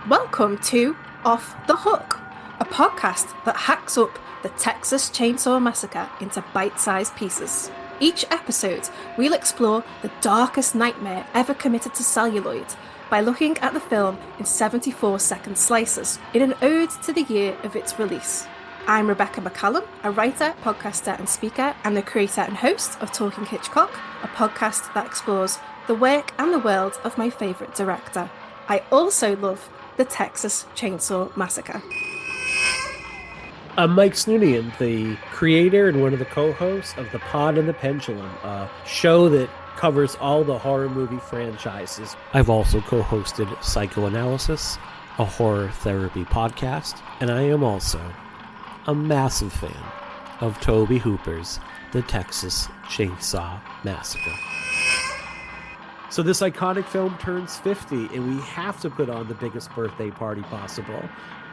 Welcome to Off the Hook, a podcast that hacks up the Texas Chainsaw Massacre into bite-sized pieces. Each episode, we'll explore the darkest nightmare ever committed to celluloid by looking at the film in 74-second slices in an ode to the year of its release. I'm Rebecca McCallum, a writer, podcaster and speaker, and the creator and host of Talking Hitchcock, a podcast that explores the work and the world of my favourite director. I also love the Texas Chainsaw Massacre. I'm Mike Snoonian, the creator and one of the co-hosts of The Pod and the Pendulum, a show that covers all the horror movie franchises. I've also co-hosted Psychoanalysis, a horror therapy podcast, and I am also a massive fan of Tobe Hooper's The Texas Chainsaw Massacre. So this iconic film turns 50, and we have to put on the biggest birthday party possible.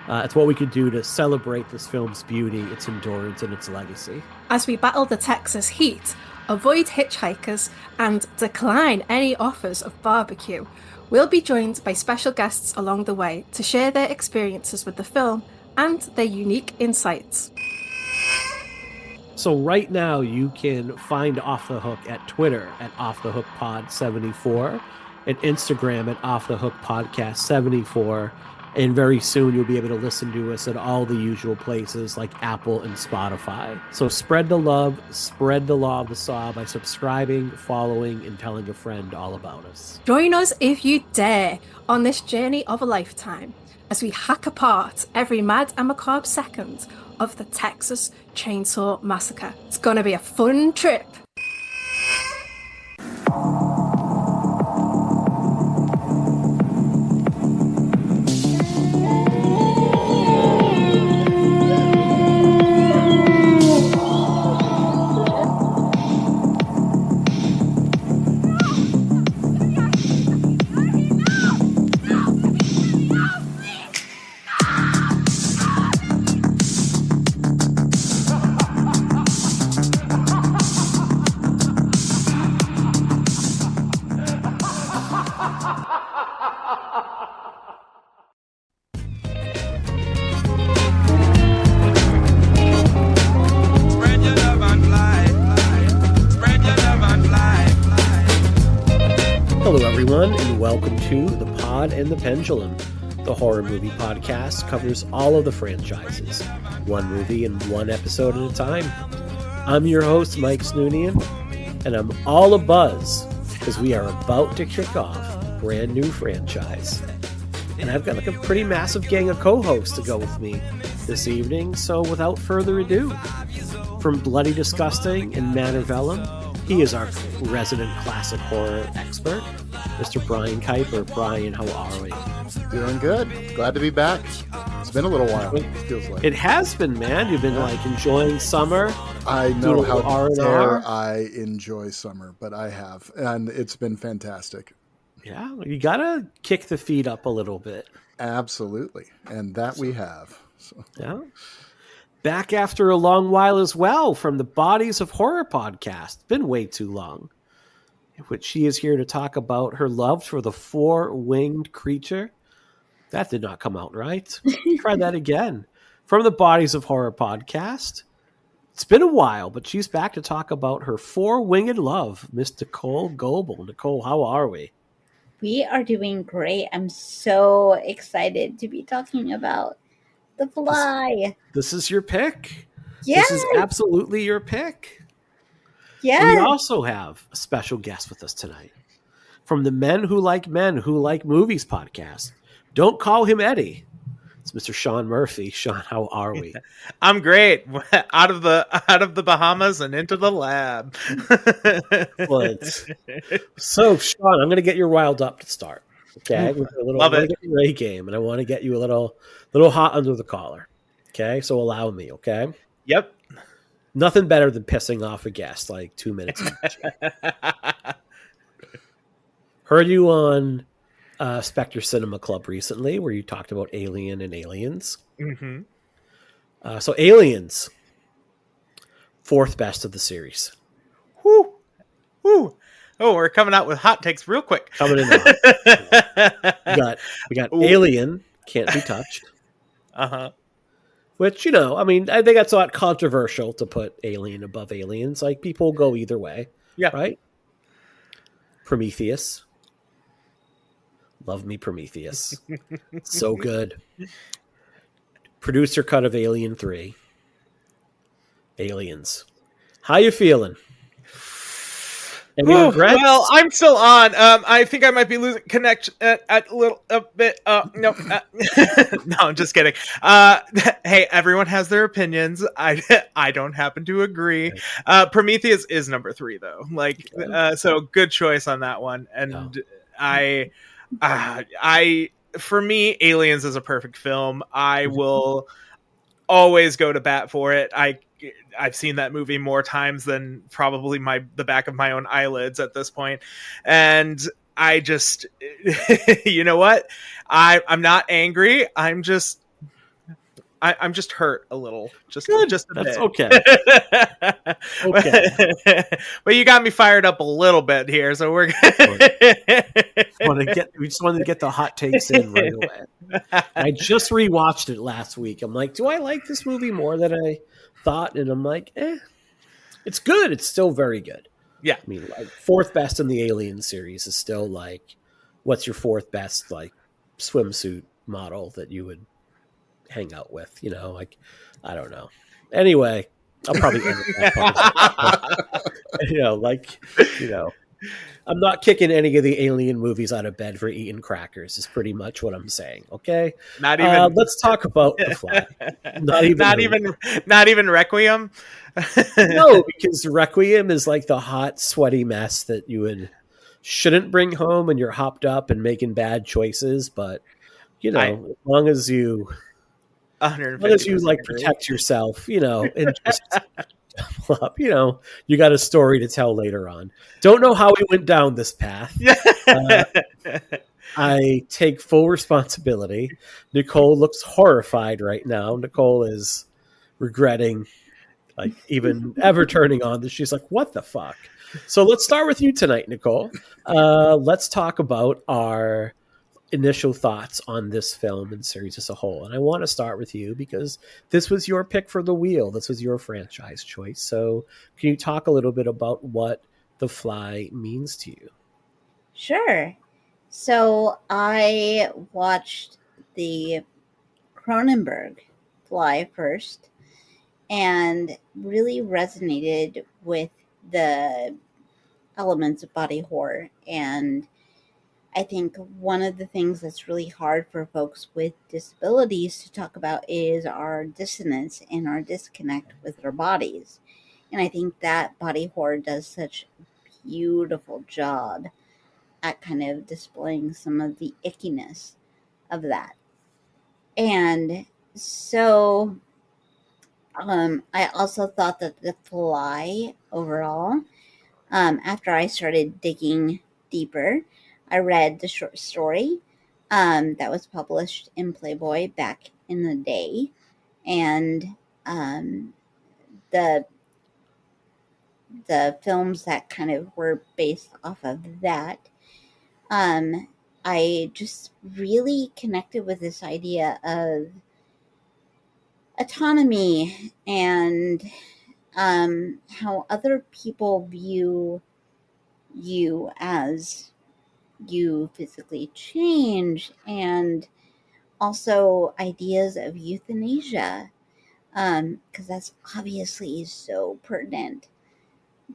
It's what we could do to celebrate this film's beauty, its endurance, and its legacy. As we battle the Texas heat, avoid hitchhikers, and decline any offers of barbecue, we'll be joined by special guests along the way to share their experiences with the film and their unique insights. So right now you can find Off the Hook at Twitter at OffTheHookPod74 and Instagram at OffTheHookPodcast74. And very soon you'll be able to listen to us at all the usual places like Apple and Spotify. So spread the love, spread the law of the saw by subscribing, following, and telling a friend all about us. Join us if you dare on this journey of a lifetime as we hack apart every mad and macabre second of the Texas Chainsaw Massacre. It's gonna be a fun trip. Hello everyone, and welcome to The Pod and the Pendulum. The horror movie podcast covers all of the franchises, one movie and one episode at a time. I'm your host, Mike Snoonian, and I'm all abuzz because we are about to kick off a brand new franchise. And I've got like a pretty massive gang of co-hosts to go with me this evening, so without further ado, from Bloody Disgusting and Manorvellum, he is our resident classic horror expert, Mr. Brian Kuiper. Brian, how are we? Doing good. Glad to be back. It's been a little while, it feels like. It has been, man. You've been like enjoying summer. I know how R&R. I enjoy summer, but I have, and it's been fantastic. Yeah, you gotta kick the feet up a little bit. Absolutely, and that we have. So. Yeah. Back after a long while as well from the Bodies of Horror podcast. Been way too long. In which she is here to talk about her love for the four-winged creature. That did not come out right. Try that again. From the Bodies of Horror podcast. It's been a while, but she's back to talk about her four-winged love, Miss Nicole Goebel. Nicole, how are we? We are doing great. I'm so excited to be talking about The Fly. This is your pick. Yes. This is absolutely your pick. Yes. And we also have a special guest with us tonight from the Men Who Like Movies podcast. Don't call him Eddie. It's Mr. Shawn Murphy. Shawn, how are we? I'm great. Out of the Bahamas and into the lab. So, Shawn, I'm going to get you riled up to start. Okay, Love it. Ray game, and I want to get you a little hot under the collar. Okay, so allow me. Okay. Yep. Nothing better than pissing off a guest like 2 minutes. Heard you on Spectre Cinema Club recently, where you talked about Alien and Aliens. Mm-hmm. So Aliens, fourth best of the series. Whoo. Whoo. Oh, we're coming out with hot takes real quick. Coming in hot. we got Alien can't be touched. Uh-huh. Which, I mean, I think that's not controversial to put Alien above Aliens. Like, people go either way, Yeah. right? Prometheus. Love me Prometheus. So good. Producer cut of Alien 3. Aliens. How you feeling? Any Whew, well, regrets? I'm still on. I think I might be losing connection at a little a bit. No, no, I'm just kidding. Hey, everyone has their opinions. I don't happen to agree. Prometheus is number 3 though. Like, so good choice on that one. And I for me, Aliens is a perfect film. I will always go to bat for it. I've seen that movie more times than probably the back of my own eyelids at this point. And I just, you know what? I'm not angry. I'm just hurt a little. Just a That's bit. okay. Okay. But you got me fired up a little bit here, so we're We just wanted to get the hot takes in right away. I just rewatched it last week. I'm like, do I like this movie more than I thought? And I'm like, it's good. It's still very good. Yeah. I mean, like, 4th best in the Alien series is still like, what's your 4th best like swimsuit model that you would hang out with? Like, I don't know. Anyway, I'll probably end it that. I'm not kicking any of the Alien movies out of bed for eating crackers is pretty much what I'm saying. Okay. Not even. Let's talk about The Fly. Not even Requiem. No, because Requiem is like the hot, sweaty mess that shouldn't bring home when you're hopped up and making bad choices. But as long as you like protect yourself, and just up, you got a story to tell later on. Don't know how we went down this path. I take full responsibility. Nicole looks horrified right now. Nicole is regretting like even ever turning on this. She's like, what the fuck? So let's start with you tonight, Nicole. Let's talk about our initial thoughts on this film and series as a whole. And I want to start with you because this was your pick for the wheel. This was your franchise choice. So can you talk a little bit about what The Fly means to you? Sure. So I watched the Cronenberg Fly first and really resonated with the elements of body horror. And I think one of the things that's really hard for folks with disabilities to talk about is our dissonance and our disconnect with our bodies. And I think that body horror does such a beautiful job at kind of displaying some of the ickiness of that. And so I also thought that The Fly overall, after I started digging deeper, I read the short story that was published in Playboy back in the day, and the films that kind of were based off of that. I just really connected with this idea of autonomy and how other people view you as you physically change, and also ideas of euthanasia, because that's obviously so pertinent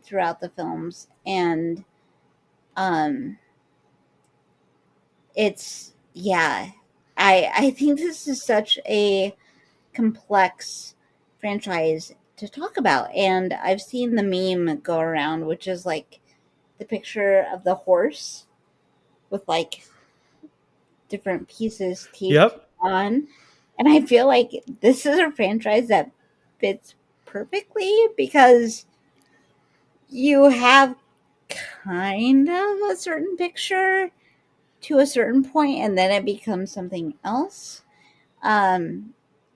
throughout the films. And it's, yeah, I think this is such a complex franchise to talk about. And I've seen the meme go around, which is like the picture of the horse with like different pieces taped on. And I feel like this is a franchise that fits perfectly because you have kind of a certain picture to a certain point and then it becomes something else.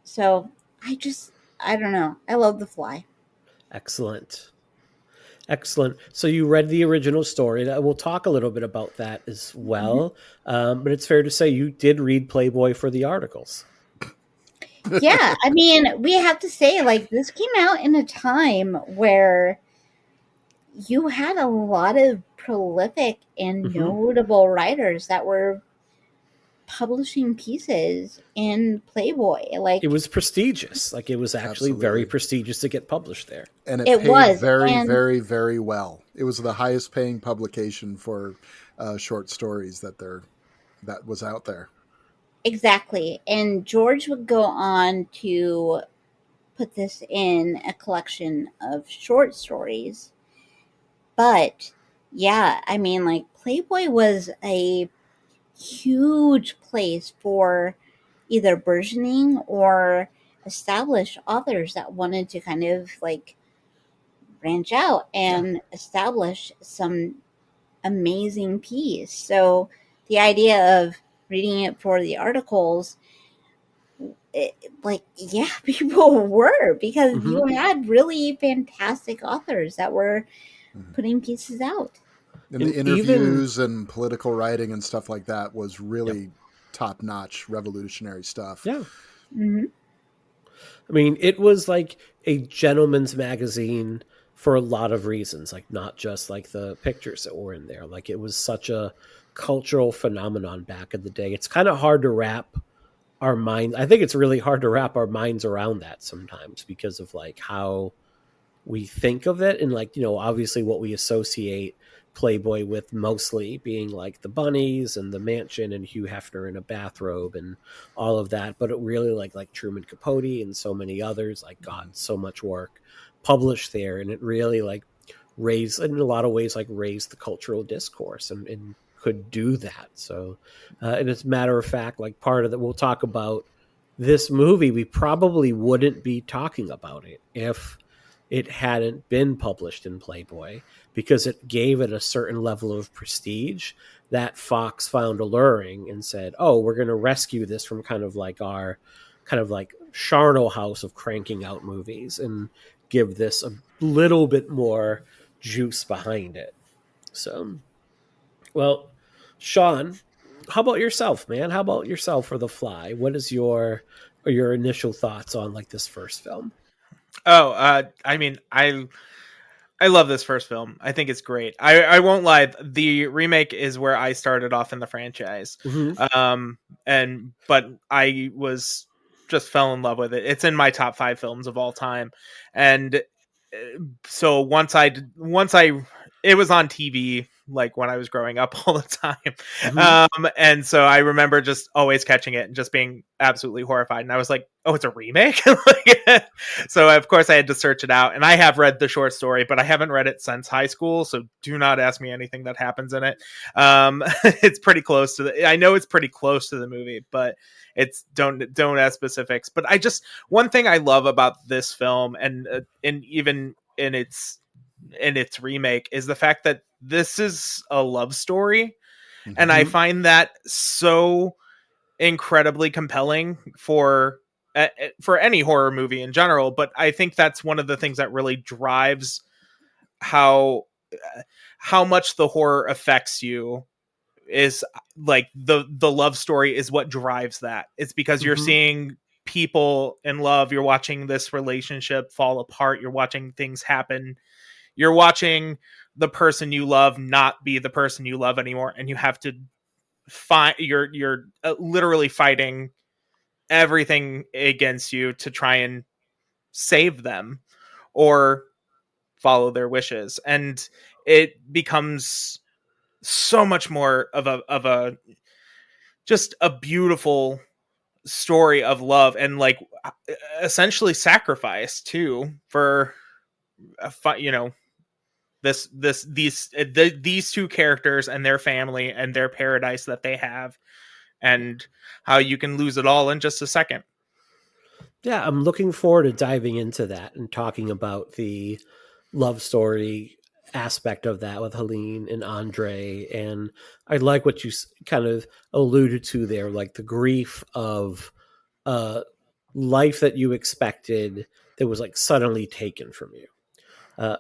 So I don't know. I love The Fly. Excellent. Excellent. So you read the original story. We'll talk a little bit about that as well. But it's fair to say you did read Playboy for the articles. Yeah, I mean, we have to say, like, this came out in a time where you had a lot of prolific and notable writers that were publishing pieces in Playboy. Like, it was prestigious. Like, it was actually Absolutely. very prestigious to get published there. And it It paid was, very, and- very, very well. It was the highest paying publication for short stories that was out there. exactly. And George would go on to put this in a collection of short stories. But yeah, I mean, like, Playboy was a huge place for either burgeoning or established authors that wanted to kind of like branch out and establish some amazing piece. So the idea of reading it for the articles, people were, because you had really fantastic authors that were putting pieces out. And the interviews and political writing and stuff like that was really top-notch, revolutionary stuff. Yeah. Mm-hmm. I mean, it was like a gentleman's magazine for a lot of reasons, like not just like the pictures that were in there. Like, it was such a cultural phenomenon back in the day. It's kind of hard to wrap our minds. I think it's really hard to wrap our minds around that sometimes because of like how we think of it. And like, obviously what we associate Playboy with mostly being like the bunnies and the mansion and Hugh Hefner in a bathrobe and all of that. But it really like Truman Capote and so many others like got so much work published there. And it really like raised, in a lot of ways, like raised the cultural discourse and could do that. So, and as a matter of fact, like part of that, we'll talk about this movie. We probably wouldn't be talking about it if it hadn't been published in Playboy, because it gave it a certain level of prestige that Fox found alluring and said, oh, we're going to rescue this from kind of like our kind of like Charnel house of cranking out movies and give this a little bit more juice behind it. So, well, Shawn, how about yourself, man? How about yourself for The Fly? What is your initial thoughts on like this first film? I mean, I love this first film. I think it's great. I won't lie. The remake is where I started off in the franchise. But I was just fell in love with it. It's in my top 5 films of all time. And so once it was on TV, like when I was growing up all the time. And so I remember just always catching it and just being absolutely horrified. And I was like, oh, it's a remake. So of course I had to search it out, and I have read the short story, but I haven't read it since high school. So do not ask me anything that happens in it. It's pretty close to I know it's pretty close to the movie, but it's don't ask specifics. But one thing I love about this film and even in its remake is the fact that this is a love story. And I find that so incredibly compelling for any horror movie in general. But I think that's one of the things that really drives how much the horror affects you, is like the love story is what drives that. It's because you're seeing people in love. You're watching this relationship fall apart. You're watching things happen. You're watching the person you love not be the person you love anymore. And you have to find, you're literally fighting everything against you to try and save them or follow their wishes. And it becomes so much more of a just a beautiful story of love and like essentially sacrifice too for these two characters and their family and their paradise that they have, and how you can lose it all in just a second. Yeah, I'm looking forward to diving into that and talking about the love story aspect of that with Helene and Andre. And I like what you kind of alluded to there, like the grief of life that you expected that was like suddenly taken from you.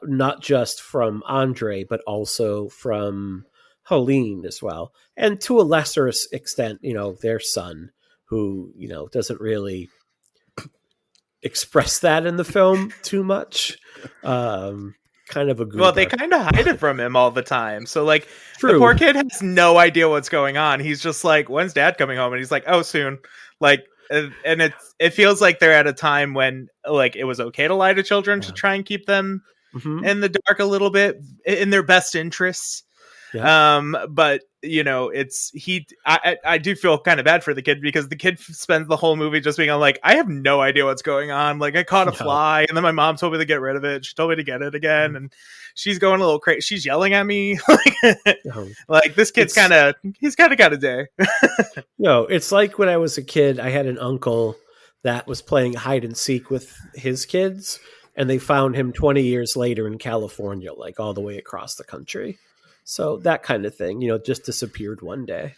not just from Andre, but also from Helene as well. And to a lesser extent, their son, who, doesn't really express that in the film too much. Kind of a Well, they goober. kind of hide it from him all the time. So, like, the True. poor kid has no idea what's going on. He's just like, when's dad coming home? And he's like, oh, soon. Like, and it feels like they're at a time when, like, it was okay to lie to children to try and keep them in the dark a little bit in their best interests. Yeah. But I do feel kind of bad for the kid, because the kid spends the whole movie just being like, I have no idea what's going on. Like, I caught a fly, and then my mom told me to get rid of it. She told me to get it again, and she's going a little crazy. She's yelling at me. Like this kid's he's kind of got a day. No, it's like when I was a kid, I had an uncle that was playing hide and seek with his kids, and they found him 20 years later in California, like all the way across the country. So that kind of thing, just disappeared one day.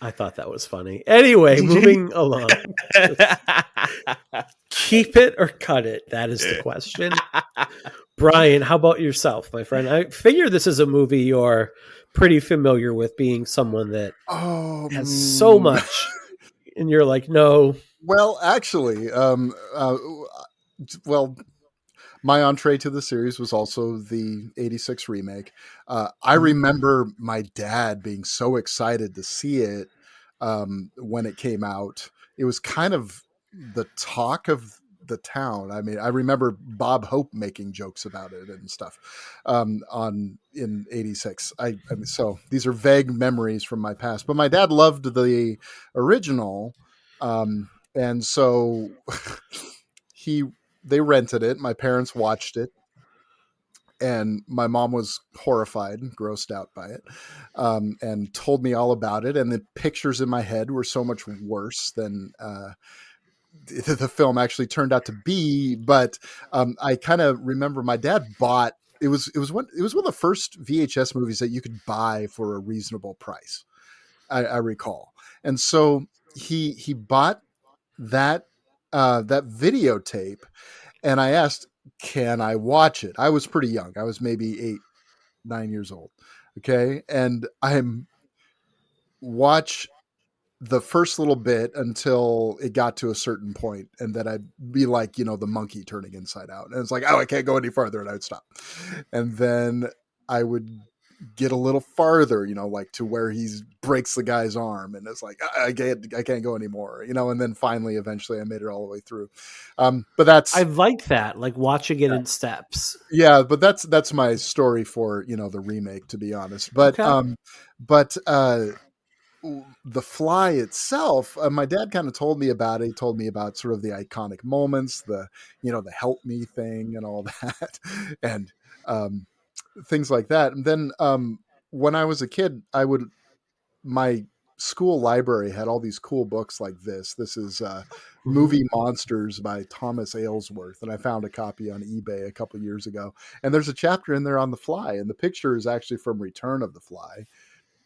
I thought that was funny. Anyway, moving along. Keep it or cut it? That is the question. Brian, how about yourself, my friend? I figure this is a movie you're pretty familiar with, being someone that has so much, and you're like, no. Well, actually, my entree to the series was also the 86 remake. I remember my dad being so excited to see it when it came out. It was kind of the talk of the town. I mean, I remember Bob Hope making jokes about it and stuff in 86. I mean, so these are vague memories from my past, but my dad loved the original. And so they rented it. My parents watched it, and my mom was horrified and grossed out by it, and told me all about it. And the pictures in my head were so much worse than the film actually turned out to be. But I kind of remember my dad bought. It was one of the first VHS movies that you could buy for a reasonable price. I recall, and so he bought that videotape, and I asked, can I watch it? I was pretty young. I was maybe 8-9 years old. Okay. And I'm watch the first little bit until it got to a certain point, and then I'd be like, the monkey turning inside out. And it's like, oh, I can't go any farther, and I would stop. And then I would get a little farther, like to where he breaks the guy's arm, and it's like, I can't go anymore, and then finally, eventually I made it all the way through. But that's, I like that, like watching it in steps. Yeah, but that's my story for, the remake, to be honest. But, The Fly itself, my dad kind of told me about it. He told me about sort of the iconic moments, the help me thing and all that. And, things like that. And then when I was a kid, my school library had all these cool books like this. This is Movie Monsters by Thomas Aylesworth, and I found a copy on eBay a couple of years ago. And there's a chapter in there on The Fly, and the picture is actually from Return of the Fly.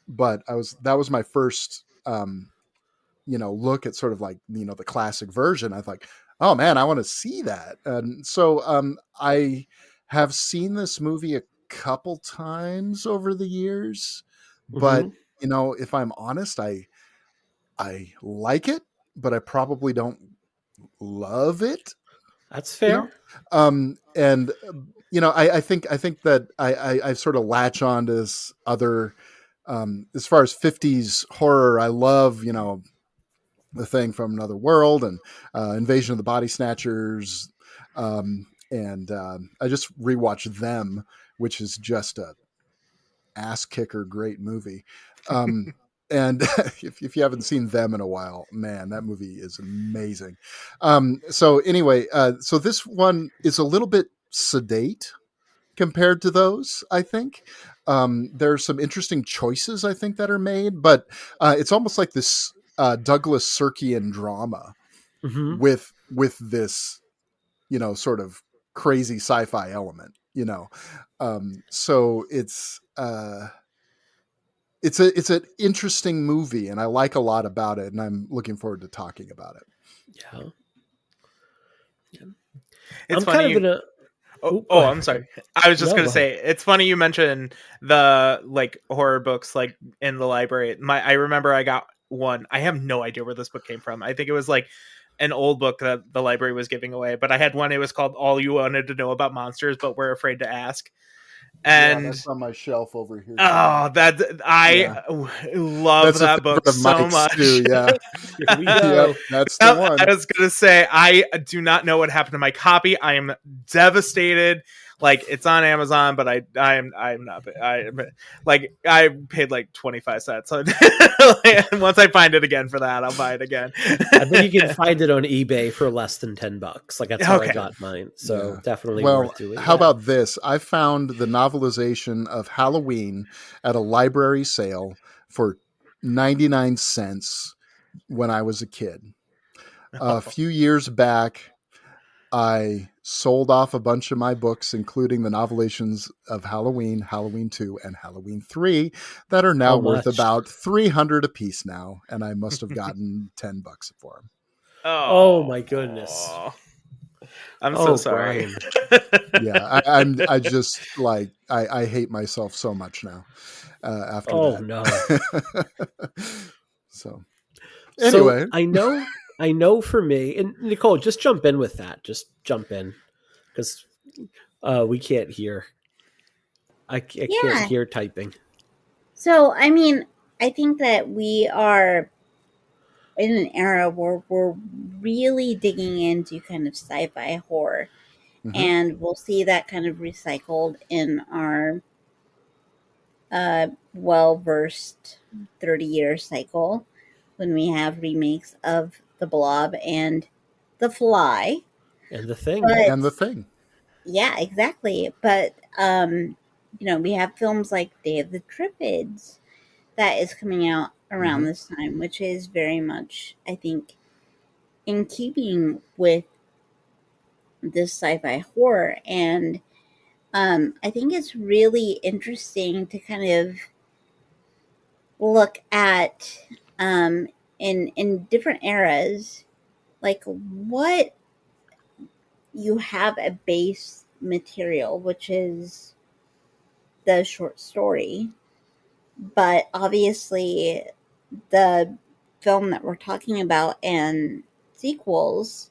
But that was my first look at sort of like the classic version. I was like, oh man, I want to see that. And so I have seen this movie a couple times over the years, but if I'm honest, I like it, but I probably don't love it. That's fair. And I think that I sort of latch on to this other, as far as 50s horror, I love, The Thing from Another World and Invasion of the Body Snatchers. And I just rewatched Them, which is just a ass kicker great movie. And if you haven't seen Them in a while, man, that movie is amazing. So anyway, so this one is a little bit sedate compared to those, I think. There's some interesting choices, I think, that are made, but it's almost like this Douglas Sirkian drama with this, sort of crazy sci-fi element, so it's an interesting movie, and I like a lot about it, and I'm looking forward to talking about it. Yeah. It's I'm funny. kind of Oh, go I'm ahead. sorry. I was just No, gonna go ahead. say it's funny you mentioned the like horror books like in the library. I remember I got one. I have no idea where this book came from. I think it was like an old book that the library was giving away. But I had one. It was called "All You Wanted to Know About Monsters, But We're Afraid to Ask." Yeah, And that's on my shelf over here somewhere. oh, that I Yeah, love that's a that favorite book of so Mike's too. much. Yeah, Here we yep, go. that's the Well, I one. was gonna say I do not know what happened to my copy. I am devastated. Like it's on Amazon, but I'm not. Like I paid like 25 cents. So once I find it again for that, I'll buy it again. I think you can find it on eBay for less than $10. Like that's how I Okay. got mine. So Yeah. definitely Well, worth doing. how that. about this? I found the novelization of Halloween at a library sale for 99 cents when I was a kid. A few years back, I sold off a bunch of my books, including the novelations of Halloween, Halloween 2, and Halloween 3, that are now How worth much? about 300 a piece now, and I must have gotten $10 for them. Oh my goodness. I'm so Oh, sorry. Brian. Yeah, I just like I hate myself so much now after Oh that. no. So So anyway, I know for me, and Nicole, just jump in with that. Just jump in because we can't hear. I can't Yeah. hear typing. So, I mean, I think that we are in an era where we're really digging into kind of sci-fi horror, mhm. and we'll see that kind of recycled in our well-versed 30-year cycle when we have remakes of The Blob and The Fly. And the thing. And the But thing. yeah, exactly. But we have films like Day of the Triffids that is coming out around Mhm. this time, which is very much, I think, in keeping with this sci-fi horror. And I think it's really interesting to kind of look at in different eras, like what you have a base material, which is the short story, but obviously the film that we're talking about and sequels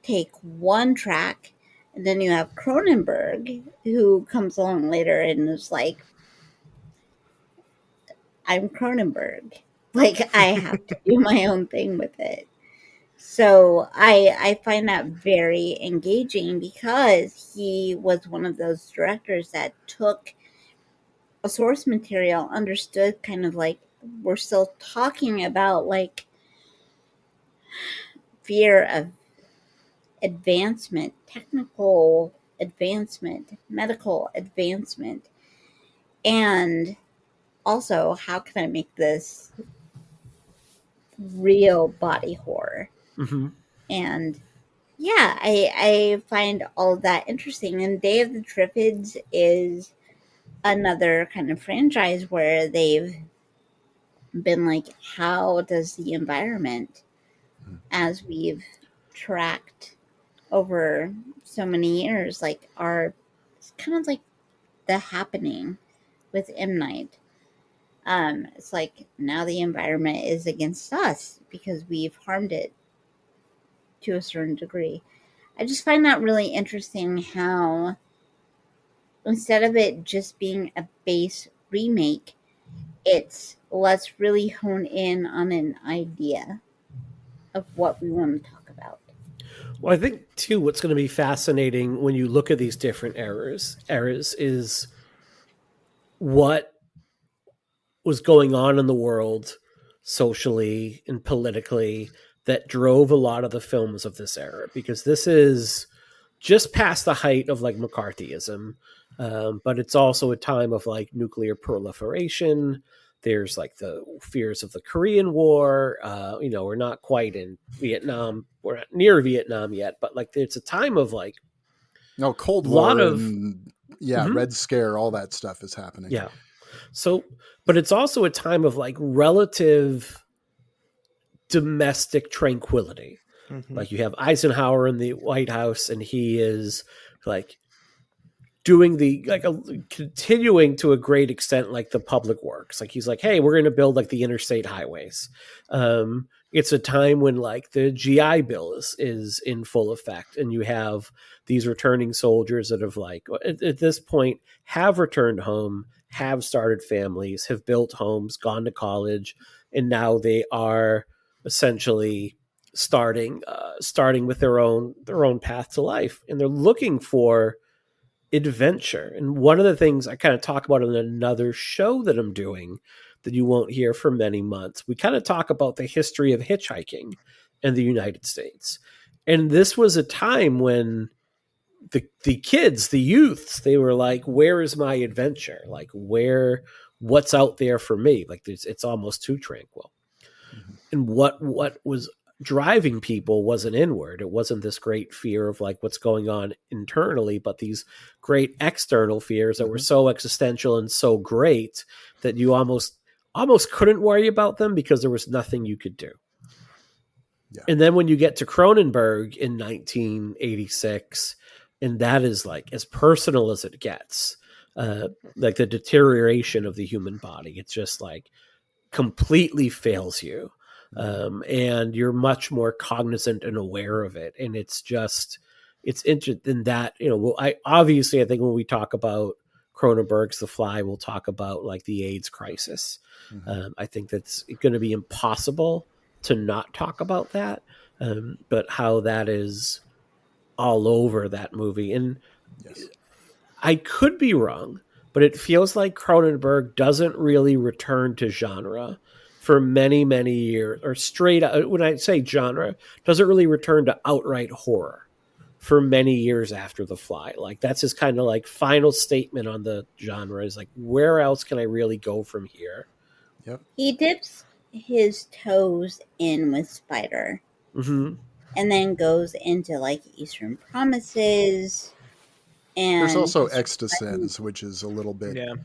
take one track, and then you have Cronenberg who comes along later and is like, I'm Cronenberg, like I have to do my own thing with it. So I find that very engaging because he was one of those directors that took a source material, understood kind of like we're still talking about like fear of advancement, technical advancement, medical advancement, and also how can I make this real body horror? Mm-hmm. And yeah, I find all of that interesting. And Day of the Triffids is another kind of franchise where they've been like, how does the environment, as we've tracked over so many years, like are it's kind of like the happening with M Night. It's like now the environment is against us because we've harmed it to a certain degree. I just find that really interesting how instead of it just being a base remake, it's let's really hone in on an idea of what we want to talk about. Well, I think too, what's going to be fascinating when you look at these different eras is what was going on in the world socially and politically that drove a lot of the films of this era, because this is just past the height of like McCarthyism, but it's also a time of like nuclear proliferation. There's like the fears of the Korean War. We're not quite in Vietnam. We're not near Vietnam yet, but like it's a time of like No, Cold a lot War of and yeah, Mhm. Red Scare, all that stuff is happening. Yeah. So, but it's also a time of like relative domestic tranquility. Mhm. Like you have Eisenhower in the White House, and he is like doing continuing to a great extent like the public works. Like he's like, hey, we're going to build like the interstate highways. It's a time when like the GI Bill is in full effect, and you have these returning soldiers that have like at this point have returned home, have started families, have built homes, gone to college, and now they are essentially starting with their own path to life, and they're looking for adventure. And one of the things I kind of talk about in another show that I'm doing that you won't hear for many months, we kind of talk about the history of hitchhiking in the United States. And this was a time when the kids, the youths, they were like, where is my adventure? Like what's out there for me? Like it's almost too tranquil. Mm-hmm. And what was driving people wasn't inward. It wasn't this great fear of like what's going on internally, but these great external fears that were so existential and so great that you almost couldn't worry about them because there was nothing you could do. Yeah. And then when you get to Cronenberg in 1986, and that is like as personal as it gets, like the deterioration of the human body, it's just like completely fails you. And you're much more cognizant and aware of it. And it's interesting in that, I think when we talk about Cronenberg's The Fly, we'll talk about like the AIDS crisis. Mm-hmm. I think that's going to be impossible to not talk about that. But how that is all over that movie. And yes. I could be wrong, but it feels like Cronenberg doesn't really return to genre for many, many years, or straight out. When I say genre, doesn't really return to outright horror for many years after The Fly. Like that's his kind of like final statement on the genre is like, where else can I really go from here? Yep. He dips his toes in with Spider, mm-hmm. and then goes into like Eastern Promises. And there's also Extasens, which is a little bit on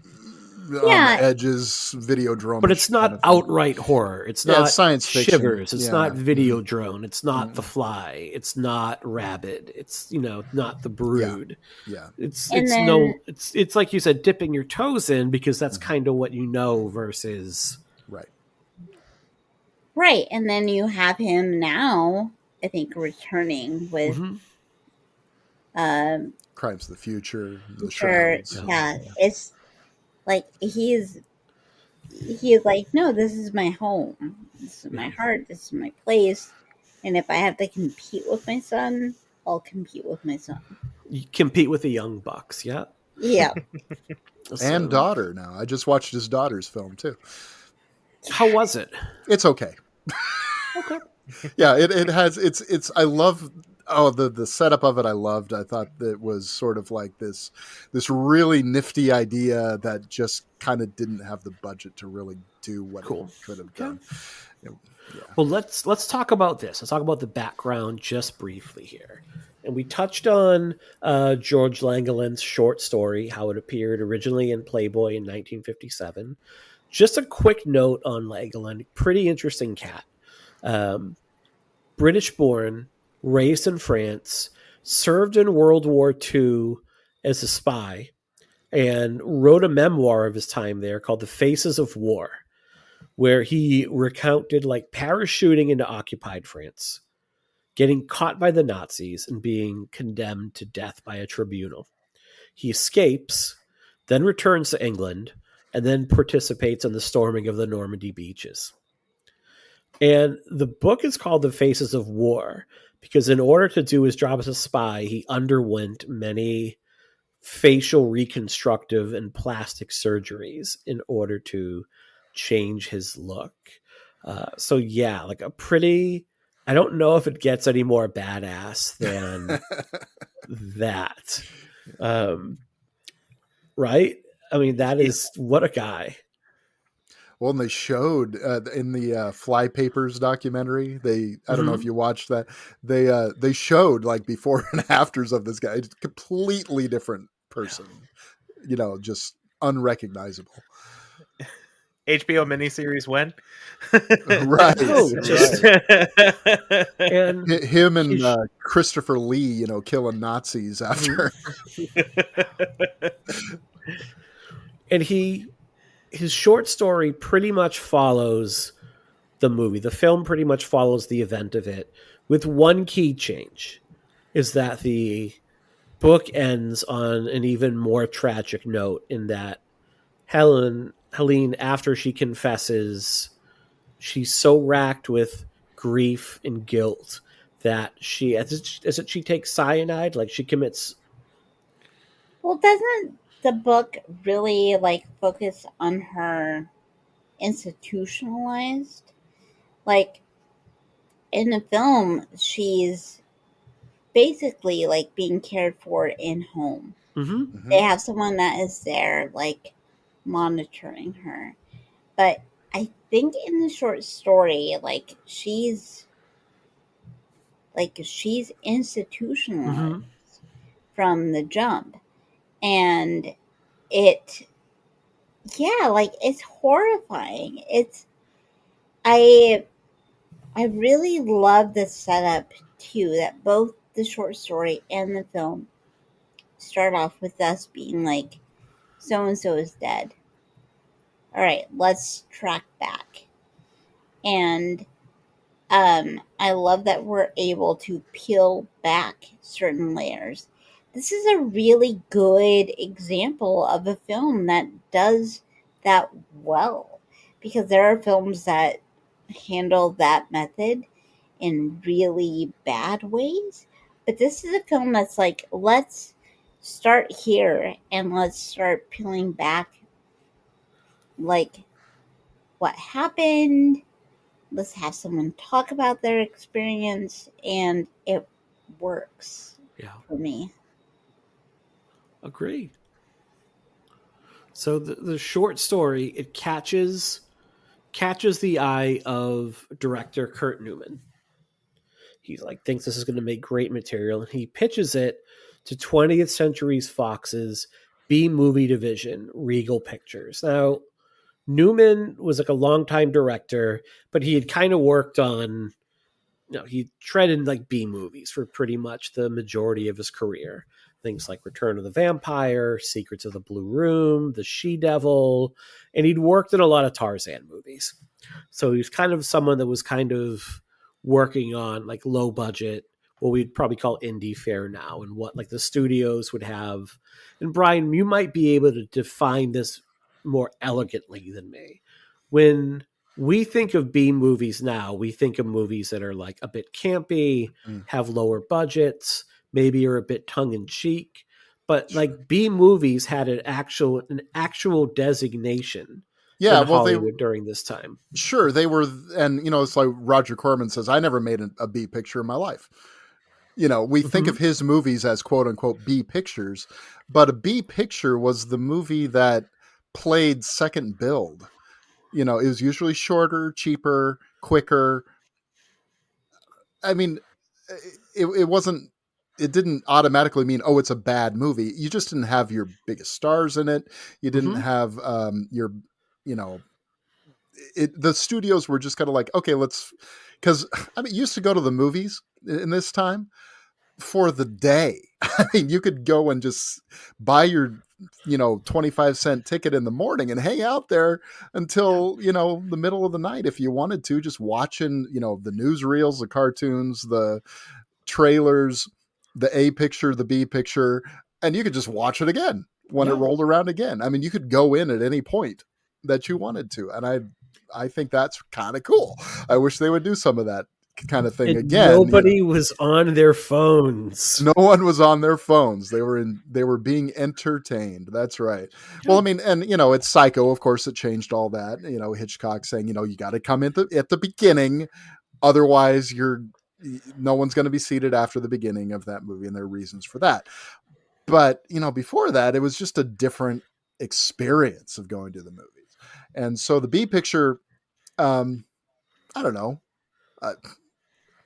the edges, Videodrome. But it's not outright horror. It's not it's science fiction. Shivers. It's not Videodrome. It's not The Fly. It's not Rabid. It's not The Brood. Yeah. It's like you said, dipping your toes in because that's kind of what you know versus right. And then you have him now, I think, returning with Crimes of the Future, The Shrouds. Yeah, it's like he is like, no, this is my home. This is my heart. This is my place. And if I have to compete with my son, I'll compete with my son. You compete with the young bucks, yeah? Yeah. And daughter now. I just watched his daughter's film, too. How was it? It's okay. Okay. Yeah, it has, it's, I love... Oh, the setup of it I loved. I thought that it was sort of like this really nifty idea that just kind of didn't have the budget to really do what it could have done. Yeah. Well, let's talk about this. Let's talk about the background just briefly here. And we touched on George Langeland's short story, how it appeared originally in Playboy in 1957. Just a quick note on Langeland. Pretty interesting cat. British-born, raised in France, served in World War II as a spy, and wrote a memoir of his time there called The Faces of War, where he recounted like parachuting into occupied France, getting caught by the Nazis, and being condemned to death by a tribunal. He escapes, then returns to England, and then participates in the storming of the Normandy beaches. And the book is called The Faces of War because in order to do his job as a spy, he underwent many facial reconstructive and plastic surgeries in order to change his look. So yeah, like a pretty, I don't know if it gets any more badass than that. Right? I mean, that is, what a guy. Well, and they showed in the Fly Papers documentary. I don't know if you watched that. They showed like before and afters of this guy. Completely different person. Just unrecognizable. HBO miniseries when? Right, No, just right. and Him and he's Christopher Lee, killing Nazis after. and he his short story pretty much follows the movie. The film pretty much follows the event of it, with one key change, is that the book ends on an even more tragic note in that Helene, after she confesses, she's so racked with grief and guilt that she takes cyanide, like she commits. Well, doesn't the book really like focus on her institutionalized? Like in the film, she's basically like being cared for in home. Mm-hmm. They Mhm. have someone that is there like monitoring her. But I think in the short story, she's institutionalized Mm-hmm. from the jump. And it yeah, like it's horrifying. I I really love the setup too, that both the short story and the film start off with us being like, so and so is dead. All right, let's track back. And I love that we're able to peel back certain layers. This is a really good example of a film that does that well, because there are films that handle that method in really bad ways. But this is a film that's like, let's start here and let's start peeling back like what happened. Let's have someone talk about their experience, and it works Yeah, for me. agree. So the short story, it catches the eye of director Kurt Newman. He's like thinks this is going to make great material, and he pitches it to 20th Century Fox's B movie division, Regal Pictures. Now, Newman was like a longtime director, but he had kind of worked on, he treaded like B movies for pretty much the majority of his career. Things like Return of the Vampire, Secrets of the Blue Room, The She Devil, and he'd worked in a lot of Tarzan movies. So he's kind of someone that was kind of working on like low budget, what we'd probably call indie fare now, and what like the studios would have. And Brian, you might be able to define this more elegantly than me. When we think of B movies now, we think of movies that are like a bit campy, Mm. have lower budgets, maybe are a bit tongue in cheek. But Sure. like B movies had an actual designation Yeah, in well, Hollywood during this time. sure, they were, and it's like Roger Corman says, I never made a B picture in my life. We think Mm-hmm. of his movies as quote unquote B pictures, but a B picture was the movie that played second build. It was usually shorter, cheaper, quicker. I mean, it wasn't, it didn't automatically mean, oh, it's a bad movie. You just didn't have your biggest stars in it. You didn't Mm-hmm. have your, you know, the studios were just kind of like, okay, because I mean, you used to go to the movies in this time for the day. I mean, you could go and just buy your 25-cent ticket in the morning and hang out there until the middle of the night if you wanted to, just watching the newsreels, the cartoons, the trailers, the A picture, the B picture, and you could just watch it again when it Yeah. rolled around again. I mean, you could go in at any point that you wanted to, and I think that's kind of cool. I wish they would do some of that kind of thing And again. nobody was on their phones. No one was on their phones. They were being entertained. That's right. Well, I mean, and it's Psycho, of course, that changed all that. Hitchcock saying, you got to come at the beginning, otherwise no one's going to be seated after the beginning of that movie, and there are reasons for that. But before that, it was just a different experience of going to the movies, and so the B picture, I don't know.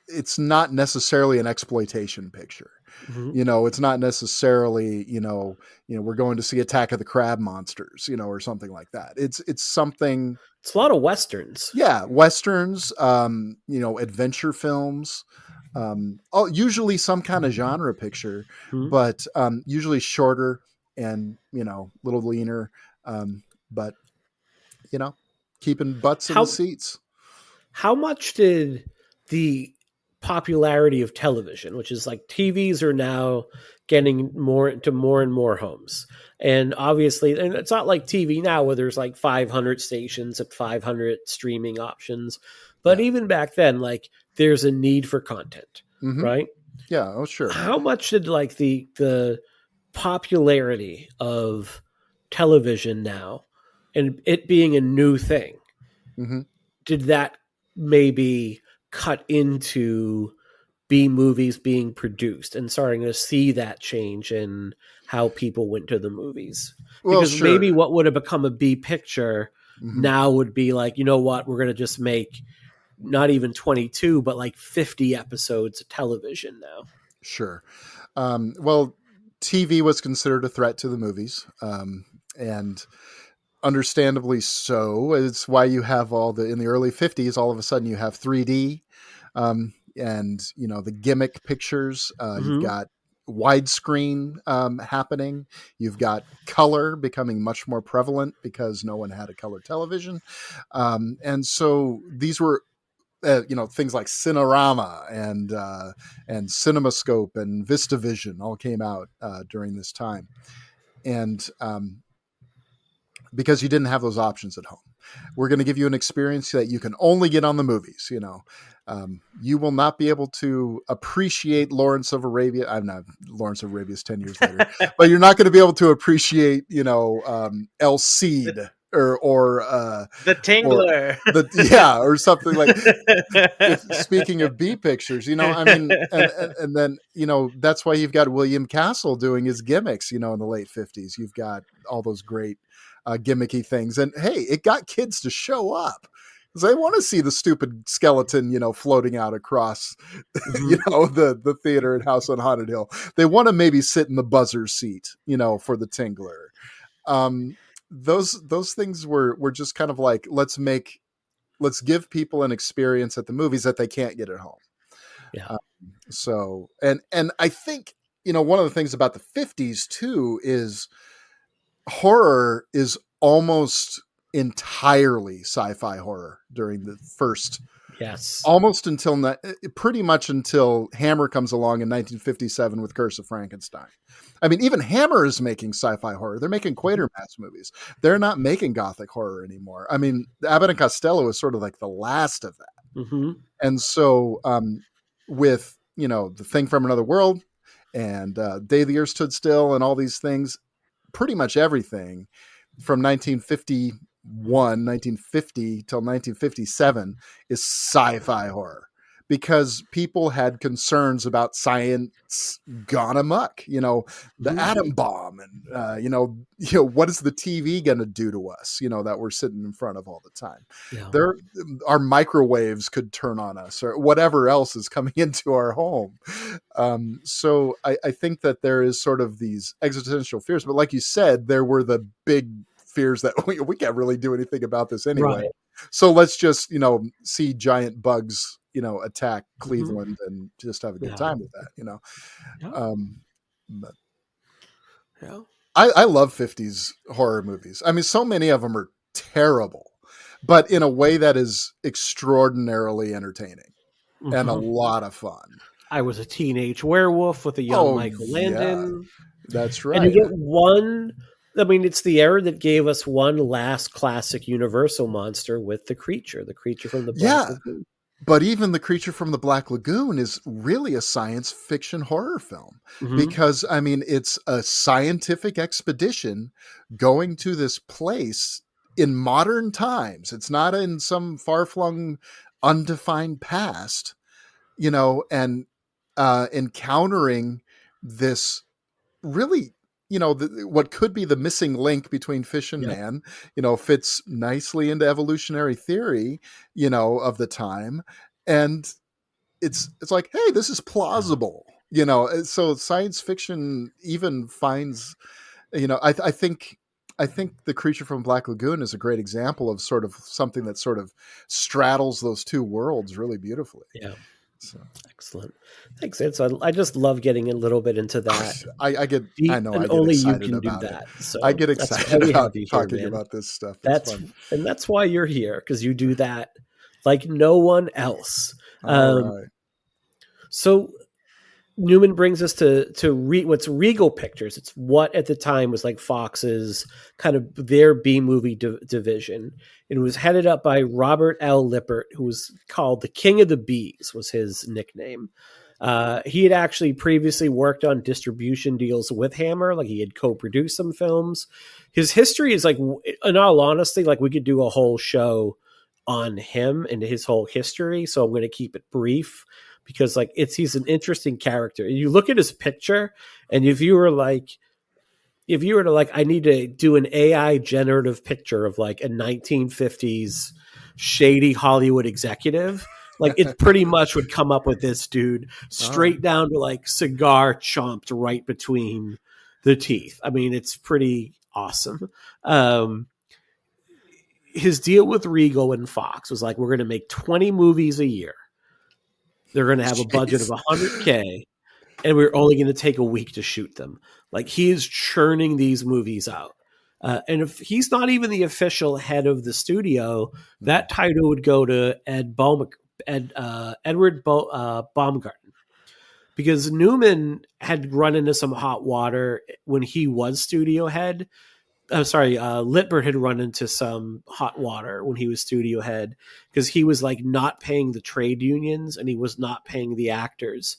it's not necessarily an exploitation picture. Mhm. It's not necessarily, we're going to see Attack of the Crab Monsters, or something like that. It's something. It's a lot of westerns. Yeah, westerns, adventure films, usually some kind of genre picture, Mhm. but usually shorter and a little leaner, but keeping butts in the How seats. how much did the popularity of television, which is like TVs are now getting more into more and more homes. And obviously, and it's not like TV now where there's like 500 stations and 500 streaming options. But Yeah. even back then, like there's a need for content, Mm-hmm. right? Yeah. Oh, sure. How much did like the popularity of television now and it being a new thing, Mm-hmm. did that maybe cut into B movies being produced and starting to see that change in how people went to the movies? Well, Because sure. maybe what would have become a B picture Mm-hmm. now would be like, you know what, we're going to just make not even 22, but like 50 episodes of television now. Sure. Well, TV was considered a threat to the movies, and understandably so. It's why you have in the early 50s, all of a sudden you have 3D, and the gimmick pictures. You've got widescreen happening. You've got color becoming much more prevalent because no one had a color television, and so these were. Things like Cinerama and CinemaScope and VistaVision all came out during this time, and because you didn't have those options at home, we're going to give you an experience that you can only get on the movies. You will not be able to appreciate Lawrence of Arabia. I'm not Lawrence of Arabia's 10 years later, but you're not going to be able to appreciate El Cid or The Tingler. or something like. Speaking of B pictures, I mean, and then that's why you've got William Castle doing his gimmicks. In the late 50s, you've got all those great gimmicky things, and hey, it got kids to show up because they want to see the stupid skeleton, floating out across, the theater at House on Haunted Hill. They want to maybe sit in the buzzer seat, for the Tingler. Those things were just kind of like, let's give people an experience at the movies that they can't get at home. Yeah. So, and I think, one of the things about the 50s too is horror is almost entirely sci-fi horror during the first, almost until pretty much until Hammer comes along in 1957 with Curse of Frankenstein. I mean, even Hammer is making sci-fi horror. They're making Quatermass movies. They're not making gothic horror anymore. I mean, Abbott and Costello is sort of like the last of that. Mm-hmm. And so with, The Thing from Another World and Day the Earth Stood Still and all these things, pretty much everything from 1950 till 1957 is sci-fi horror because people had concerns about science gone amok, the atom bomb and, what is the TV going to do to us, that we're sitting in front of all the time. Yeah. Our microwaves could turn on us or whatever else is coming into our home. So I think that there is sort of these existential fears, but like you said, there were the big fears that we can't really do anything about this anyway. Right. So let's just, see giant bugs, attack Cleveland and just have a good time with that, but I love 50s horror movies. I mean, so many of them are terrible, but in a way that is extraordinarily entertaining and a lot of fun. I Was a Teenage Werewolf with a young Michael Landon. That's right. And you get one. I mean, it's the era that gave us one last classic Universal monster with the creature from the Black Lagoon. But even The Creature from the Black Lagoon is really a science fiction horror film because, I mean, it's a scientific expedition going to this place in modern times. It's not in some far-flung, undefined past, and encountering this really, what could be the missing link between fish and man, fits nicely into evolutionary theory, of the time. And it's like, hey, this is plausible, so science fiction even finds, I think the Creature from Black Lagoon is a great example of sort of something that sort of straddles those two worlds really beautifully. Yeah. So Excellent. Thanks, Ed. So I just love getting a little bit into that I get deep, I and get only you excited can do about it. that. So I get that's why excited we have about you here, talking man. about this stuff. It's fun. That's why you're here, because you do that like no one else. All right. So Newman brings us to what's Regal Pictures. It's what at the time was like Fox's kind of their B movie division. It was headed up by Robert L. Lippert, who was called the King of the Bees, was his nickname. He had actually previously worked on distribution deals with Hammer, like he had co-produced some films. His history is like, in all honesty, like we could do a whole show on him and his whole history. So I'm going to keep it brief, because like he's an interesting character. You look at his picture, and if you were to like, I need to do an AI generative picture of like a 1950s shady Hollywood executive, like it pretty much would come up with this dude straight down to like cigar chomped right between the teeth. I mean, it's pretty awesome. His deal with Regal and Fox was like, we're going to make 20 movies a year. They're going to have a budget of $100K, and we're only going to take a week to shoot them. Like, he is churning these movies out. And if he's not even the official head of the studio, that title would go to Edward Baumgarten, because Newman had run into some hot water when he was studio head. Lippert had run into some hot water when he was studio head, because he was like not paying the trade unions, and he was not paying the actors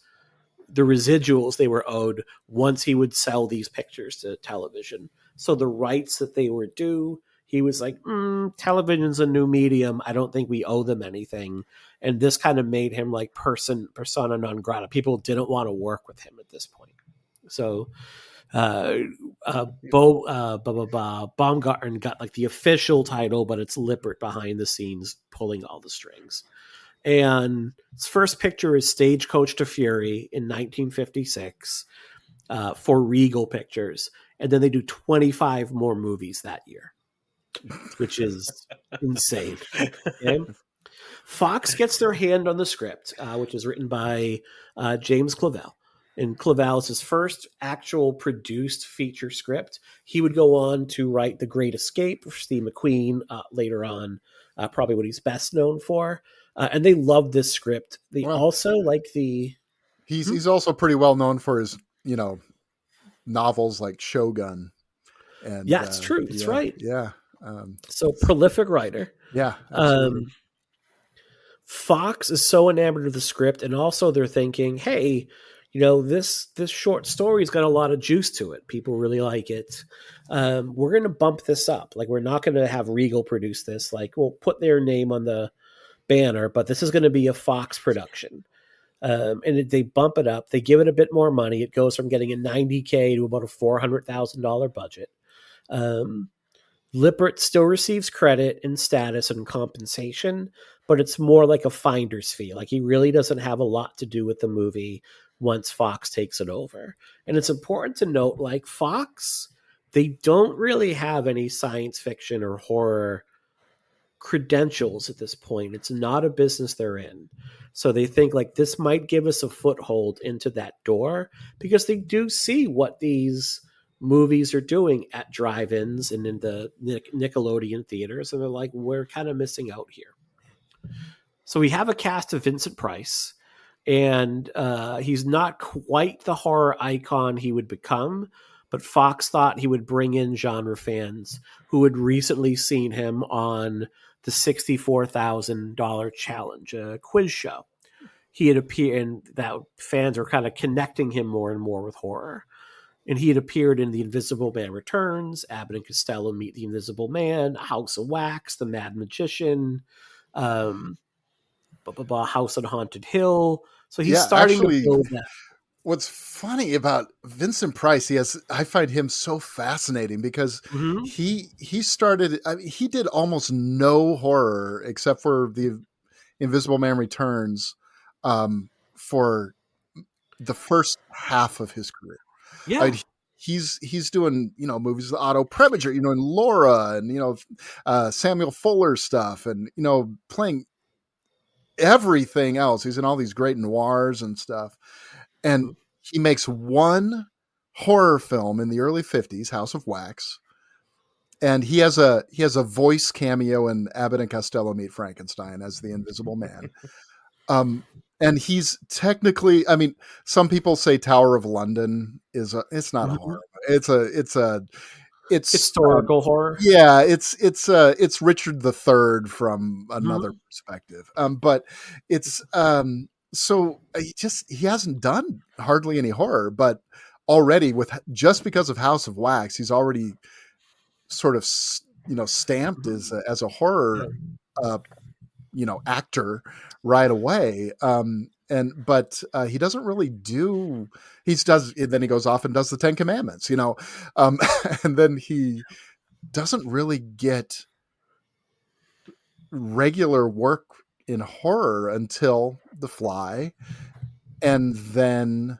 the residuals they were owed once he would sell these pictures to television. So the rights that they were due, he was like, television's a new medium. I don't think we owe them anything. And this kind of made him like persona non grata. People didn't want to work with him at this point. So Baumgarten got like the official title, but it's Lippert behind the scenes pulling all the strings. And his first picture is Stagecoach to Fury in 1956 for Regal Pictures. And then they do 25 more movies that year, which is insane. Okay? Fox gets their hand on the script, which is written by James Clavell. And Clavell is his first actual produced feature script. He would go on to write The Great Escape for Steve McQueen later on, probably what he's best known for. And they love this script. They also like the... He's also pretty well known for his, novels like Shogun. And yeah, it's true. That's right. Yeah. So prolific writer. Yeah. Absolutely. Fox is so enamored of the script, and also they're thinking, hey, this short story's got a lot of juice to it. People really like it. We're going to bump this up. Like, we're not going to have Regal produce this. Like, we'll put their name on the banner, but this is going to be a Fox production. And they bump it up. They give it a bit more money. It goes from getting a $90K to about a $400,000 budget. Lippert still receives credit and status and compensation, but it's more like a finder's fee. Like, he really doesn't have a lot to do with the movie once Fox takes it over. And it's important to note, like, Fox, they don't really have any science fiction or horror credentials at this point. It's not a business they're in. So they think like this might give us a foothold into that door, because they do see what these movies are doing at drive-ins and in the Nickelodeon theaters, and they're like, we're kind of missing out here. So we have a cast of Vincent Price, and he's not quite the horror icon he would become, but Fox thought he would bring in genre fans who had recently seen him on the $64,000 challenge, a quiz show. He had appeared, and that fans were kind of connecting him more and more with horror. And he had appeared in The Invisible Man Returns, Abbott and Costello Meet the Invisible Man, House of Wax, The Mad Magician, House on Haunted Hill. So he's starting to build that. What's funny about Vincent Price, I find him so fascinating, because he started, he did almost no horror except for The Invisible Man Returns for the first half of his career. Yeah. I mean, he's doing, you know, movies with Otto Preminger, you know, and Laura, and, you know, Samuel Fuller stuff, and, you know, playing everything else. He's in all these great noirs and stuff. And he makes one horror film in the early 50s, House of Wax. And he has a voice cameo in Abbott and Costello Meet Frankenstein as the Invisible Man. And he's technically, I mean, some people say Tower of London it's not a horror. It's Historical horror. Yeah, it's Richard III from another perspective. But it's so he hasn't done hardly any horror, but already just because of House of Wax, he's already sort of, you know, stamped as a horror you know, actor right away. But he doesn't really do. Then he goes off and does the Ten Commandments, you know, and then he doesn't really get regular work in horror until The Fly, and then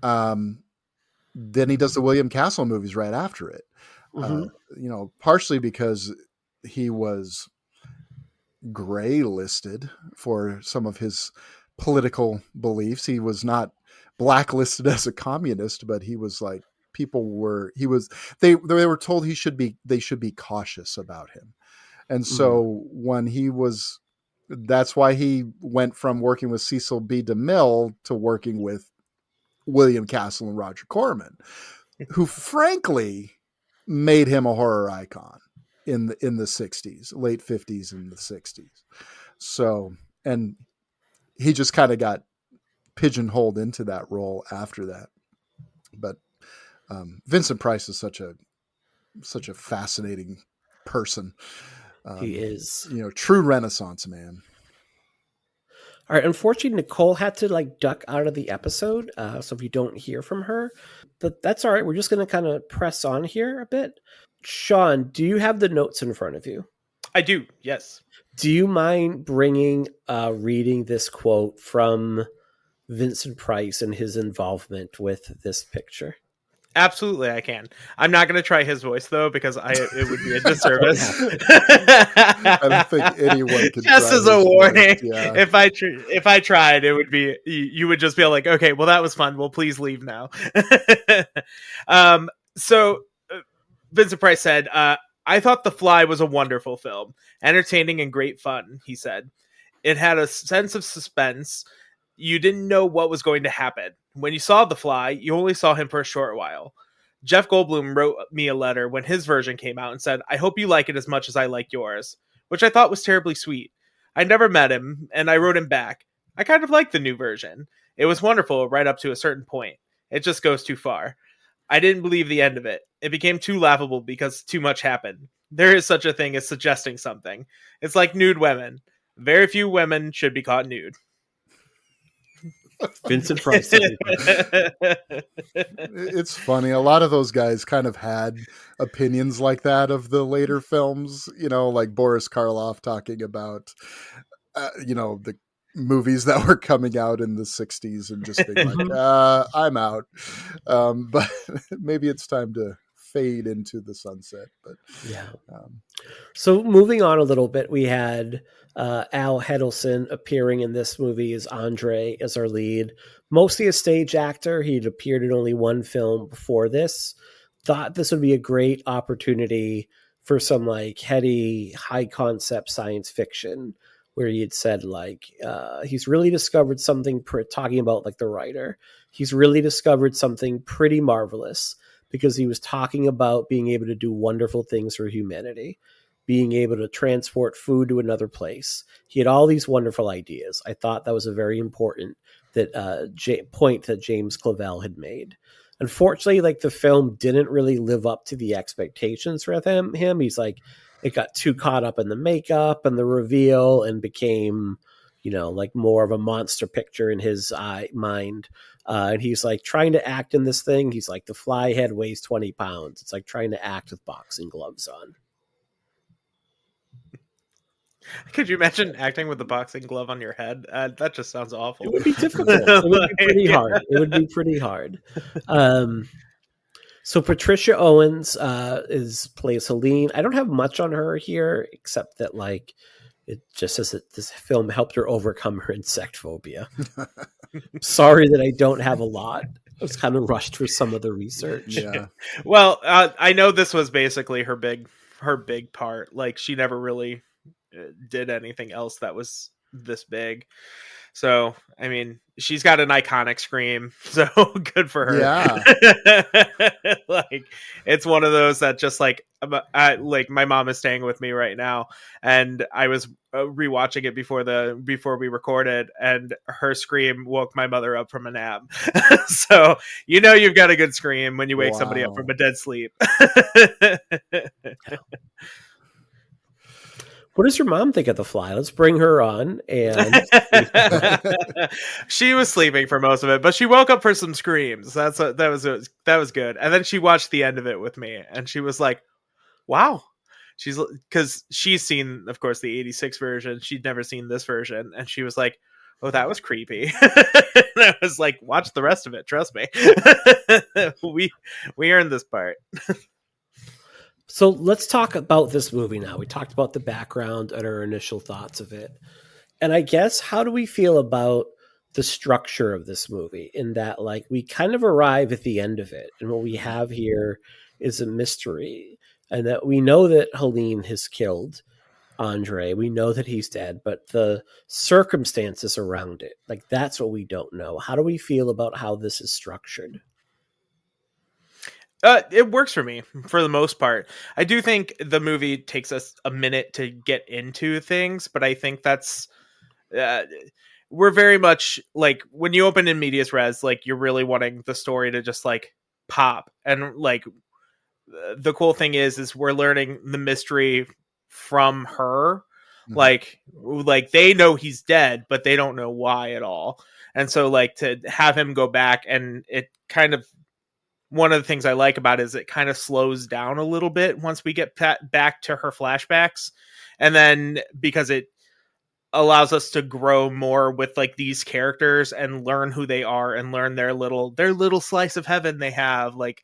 he does the William Castle movies right after it. You know, partially because he was gray listed for some of his political beliefs. He was not blacklisted as a communist, but he was like, they were told they should be cautious about him. And so that's why he went from working with Cecil B. DeMille to working with William Castle and Roger Corman, who frankly made him a horror icon in the 60s, late 50s and the 60s. So, and he just kind of got pigeonholed into that role after that. But Vincent Price is such a fascinating person. He is, you know, true Renaissance man. All right. Unfortunately, Nicole had to like duck out of the episode. So if you don't hear from her, but that's all right. We're just going to kind of press on here a bit. Shawn, do you have the notes in front of you? I do. Yes. Do you mind reading this quote from Vincent Price and his involvement with this picture? Absolutely, I can. I'm not going to try his voice though, because it would be a disservice. I don't think anyone could. Just as a warning, yeah. if I tried, it would be you would just be like, okay, well that was fun. Well, please leave now. So Vincent Price said, "I thought The Fly was a wonderful film, entertaining and great fun." He said, "It had a sense of suspense. You didn't know what was going to happen. When you saw The Fly, you only saw him for a short while. Jeff Goldblum wrote me a letter when his version came out and said, 'I hope you like it as much as I like yours,' which I thought was terribly sweet. I never met him, and I wrote him back. I kind of liked the new version. It was wonderful right up to a certain point. It just goes too far. I didn't believe the end of it. It became too laughable because too much happened. There is such a thing as suggesting something. It's like nude women. Very few women should be caught nude." Vincent Price. It's funny. A lot of those guys kind of had opinions like that of the later films, you know, like Boris Karloff talking about, you know, the movies that were coming out in the 60s and just being like, I'm out. But maybe it's time to fade into the sunset. But yeah. So moving on a little bit, we had Al Heddleston appearing in this movie as Andre, as our lead. Mostly a stage actor. He'd appeared in only one film before this. Thought this would be a great opportunity for some like heady, high concept science fiction, where he had said like he's really discovered something, talking about like the writer. He's really discovered something pretty marvelous, because he was talking about being able to do wonderful things for humanity, being able to transport food to another place. He had all these wonderful ideas. I thought that was a very important point that James Clavell had made. Unfortunately, like the film didn't really live up to the expectations for him. He's like, it got too caught up in the makeup and the reveal and became, you know, like more of a monster picture in his mind. And he's like trying to act in this thing. He's like, the fly head weighs 20 pounds. It's like trying to act with boxing gloves on. Could you imagine acting with the boxing glove on your head? That just sounds awful. It would be difficult. It would be pretty hard. It would be pretty hard. So Patricia Owens plays Helene. I don't have much on her here, except that like it just says that this film helped her overcome her insect phobia. Sorry that I don't have a lot. I was kind of rushed for some of the research. Yeah. Well, I know this was basically her big part. Like she never really did anything else that was this big. So, I mean, she's got an iconic scream, so good for her. Yeah. Like, it's one of those that just like my mom is staying with me right now, and I was rewatching it before we recorded, and her scream woke my mother up from a nap. So, you've got a good scream when you wake somebody up from a dead sleep. What does your mom think of The Fly? Let's bring her on. And she was sleeping for most of it, but she woke up for some screams. That was good. And then she watched the end of it with me, and she was like, "Wow." Because she's seen, of course, the '86 version. She'd never seen this version, and she was like, "Oh, that was creepy." And I was like, "Watch the rest of it. Trust me. we earned this part." So let's talk about this movie now. We talked about the background and our initial thoughts of it. And I guess, how do we feel about the structure of this movie in that, like, we kind of arrive at the end of it, and what we have here is a mystery, and that we know that Helene has killed Andre. We know that he's dead, but the circumstances around it, like, that's what we don't know. How do we feel about how this is structured? It works for me for the most part. I do think the movie takes us a minute to get into things, but I think that's we're very much like when you open in medias res, like you're really wanting the story to just like pop. And like the cool thing is we're learning the mystery from her. Mm-hmm. Like they know he's dead, but they don't know why at all. And so like to have him go back, and it kind of, one of the things I like about it is it kind of slows down a little bit once we get back to her flashbacks. And then because it allows us to grow more with like these characters and learn who they are and learn their little slice of heaven they have, like,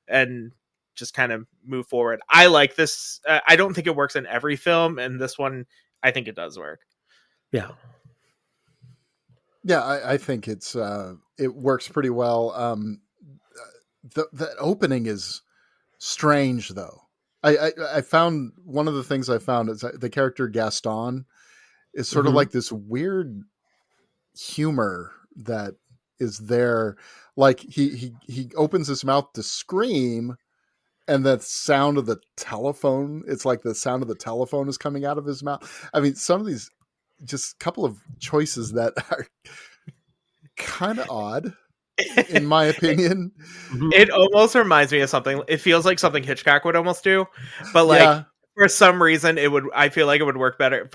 and just kind of move forward. I like this. I don't think it works in every film, and this one, I think it does work. Yeah. Yeah. I think it works pretty well. The opening is strange, though. I found one of the things I found is the character Gaston is sort of like this weird humor that is there. Like he opens his mouth to scream, and the sound of the telephone, it's like the sound of the telephone is coming out of his mouth. I mean, some of these, just couple of choices that are kind of odd, in my opinion. It almost reminds me of something. It feels like something Hitchcock would almost do, but like for some reason I feel like it would work better.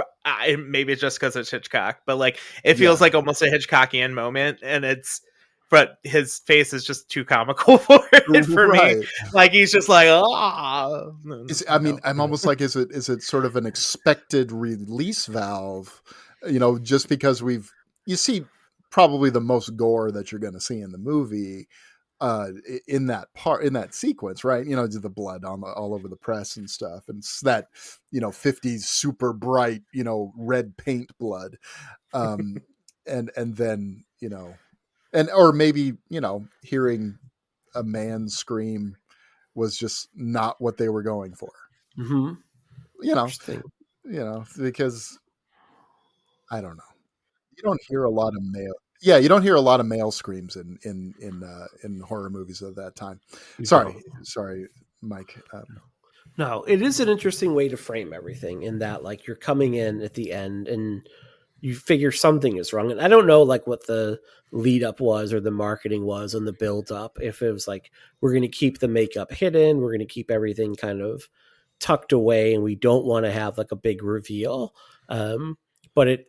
Maybe it's just because it's Hitchcock, but like it feels like almost a Hitchcockian moment, but his face is just too comical for it for me. Like he's just like, oh. I mean, I'm almost like, is it sort of an expected release valve? Just because you see probably the most gore that you're going to see in the movie in that sequence, right? The blood all over the press and stuff, and it's that 50s super bright red paint blood, and then or maybe hearing a man scream was just not what they were going for. Because I don't know. You don't hear a lot of male. Yeah, you don't hear a lot of male screams in horror movies of that time. Sorry, Mike. No, it is an interesting way to frame everything, in that like you're coming in at the end and you figure something is wrong. And I don't know like what the lead up was or the marketing was and the build up. If it was like, we're going to keep the makeup hidden, we're going to keep everything kind of tucked away, and we don't want to have like a big reveal. But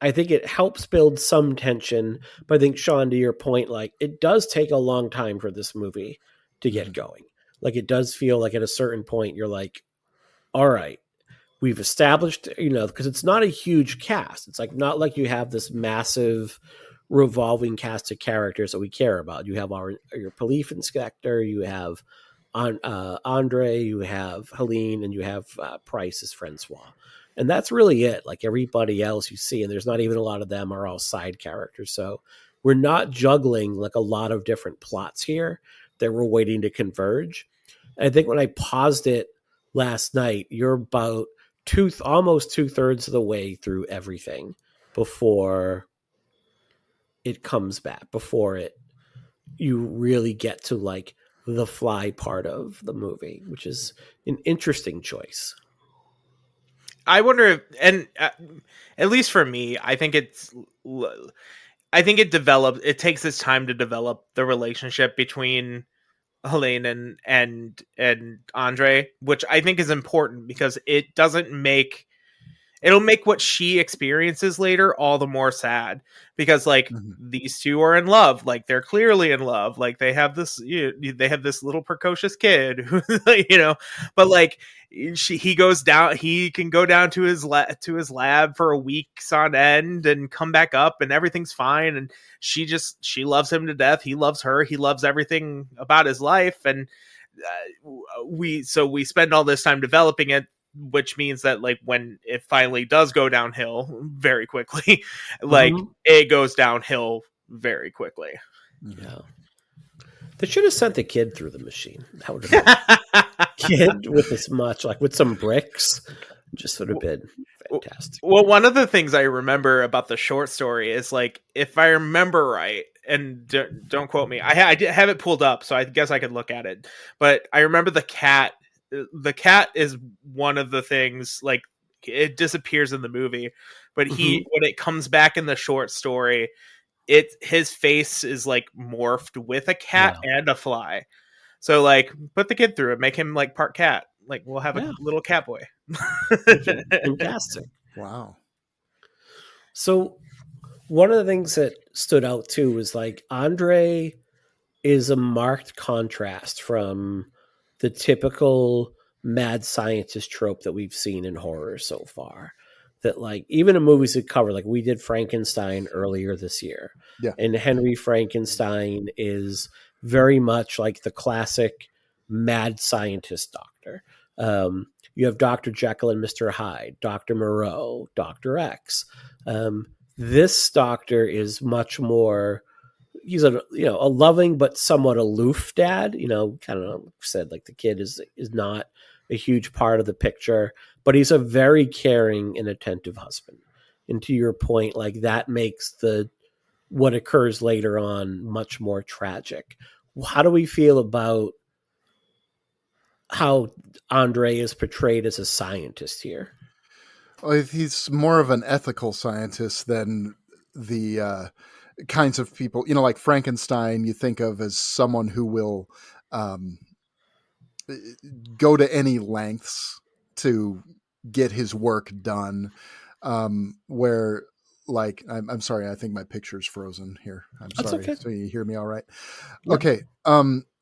I think it helps build some tension. But I think, Shawn, to your point, like it does take a long time for this movie to get going. Like it does feel like at a certain point you're like, all right, we've established, because it's not a huge cast. It's like not like you have this massive revolving cast of characters that we care about. You have your police inspector, you have Andre, you have Helene, and you have Price as Francois. And that's really it. Like everybody else you see, and there's not even a lot of them, are all side characters. So we're not juggling like a lot of different plots here that we're waiting to converge. And I think when I paused it last night, you're about almost 2/3 of the way through everything before it comes back, before you really get to like the fly part of the movie, which is an interesting choice. I wonder if, and at least for me, I think it develops. It takes its time to develop the relationship between Helene and Andre, which I think is important because it'll make what she experiences later all the more sad, because like these two are in love, like they're clearly in love, like they have this little precocious kid who, but like he can go down to his lab for a weeks on end and come back up and everything's fine, and she loves him to death, he loves her, he loves everything about his life, and we spend all this time developing it, which means that like when it finally does go downhill very quickly, like it goes downhill very quickly. Yeah. They should have sent the kid through the machine. That would have been kid with as much, like with some bricks, just would have been fantastic. Well, one of the things I remember about the short story is like, if I remember right, and don't quote me, I have it pulled up, so I guess I could look at it. But I remember the cat is one of the things, like it disappears in the movie, but when it comes back in the short story, his face is like morphed with a cat and a fly. So like put the kid through it, make him like part cat. Like we'll have a little cat boy. Fantastic. Wow. So one of the things that stood out too was like Andre is a marked contrast from the typical mad scientist trope that we've seen in horror so far. That like even in movies that cover, like we did Frankenstein earlier this year. Yeah. And Henry Frankenstein is very much like the classic mad scientist doctor. You have Dr. Jekyll and Mr. Hyde, Dr. Moreau, Dr. X. This doctor is much more, he's a loving but somewhat aloof dad, kind of said like the kid is not a huge part of the picture, but he's a very caring and attentive husband. And to your point, like that makes what occurs later on much more tragic. How do we feel about how Andre is portrayed as a scientist here? Well, he's more of an ethical scientist than the kinds of people, like Frankenstein, you think of as someone who will go to any lengths to get his work done. Where, like, I'm sorry, I think my picture's frozen here. I'm That's sorry. okay. So you hear me all right? Yeah. Okay.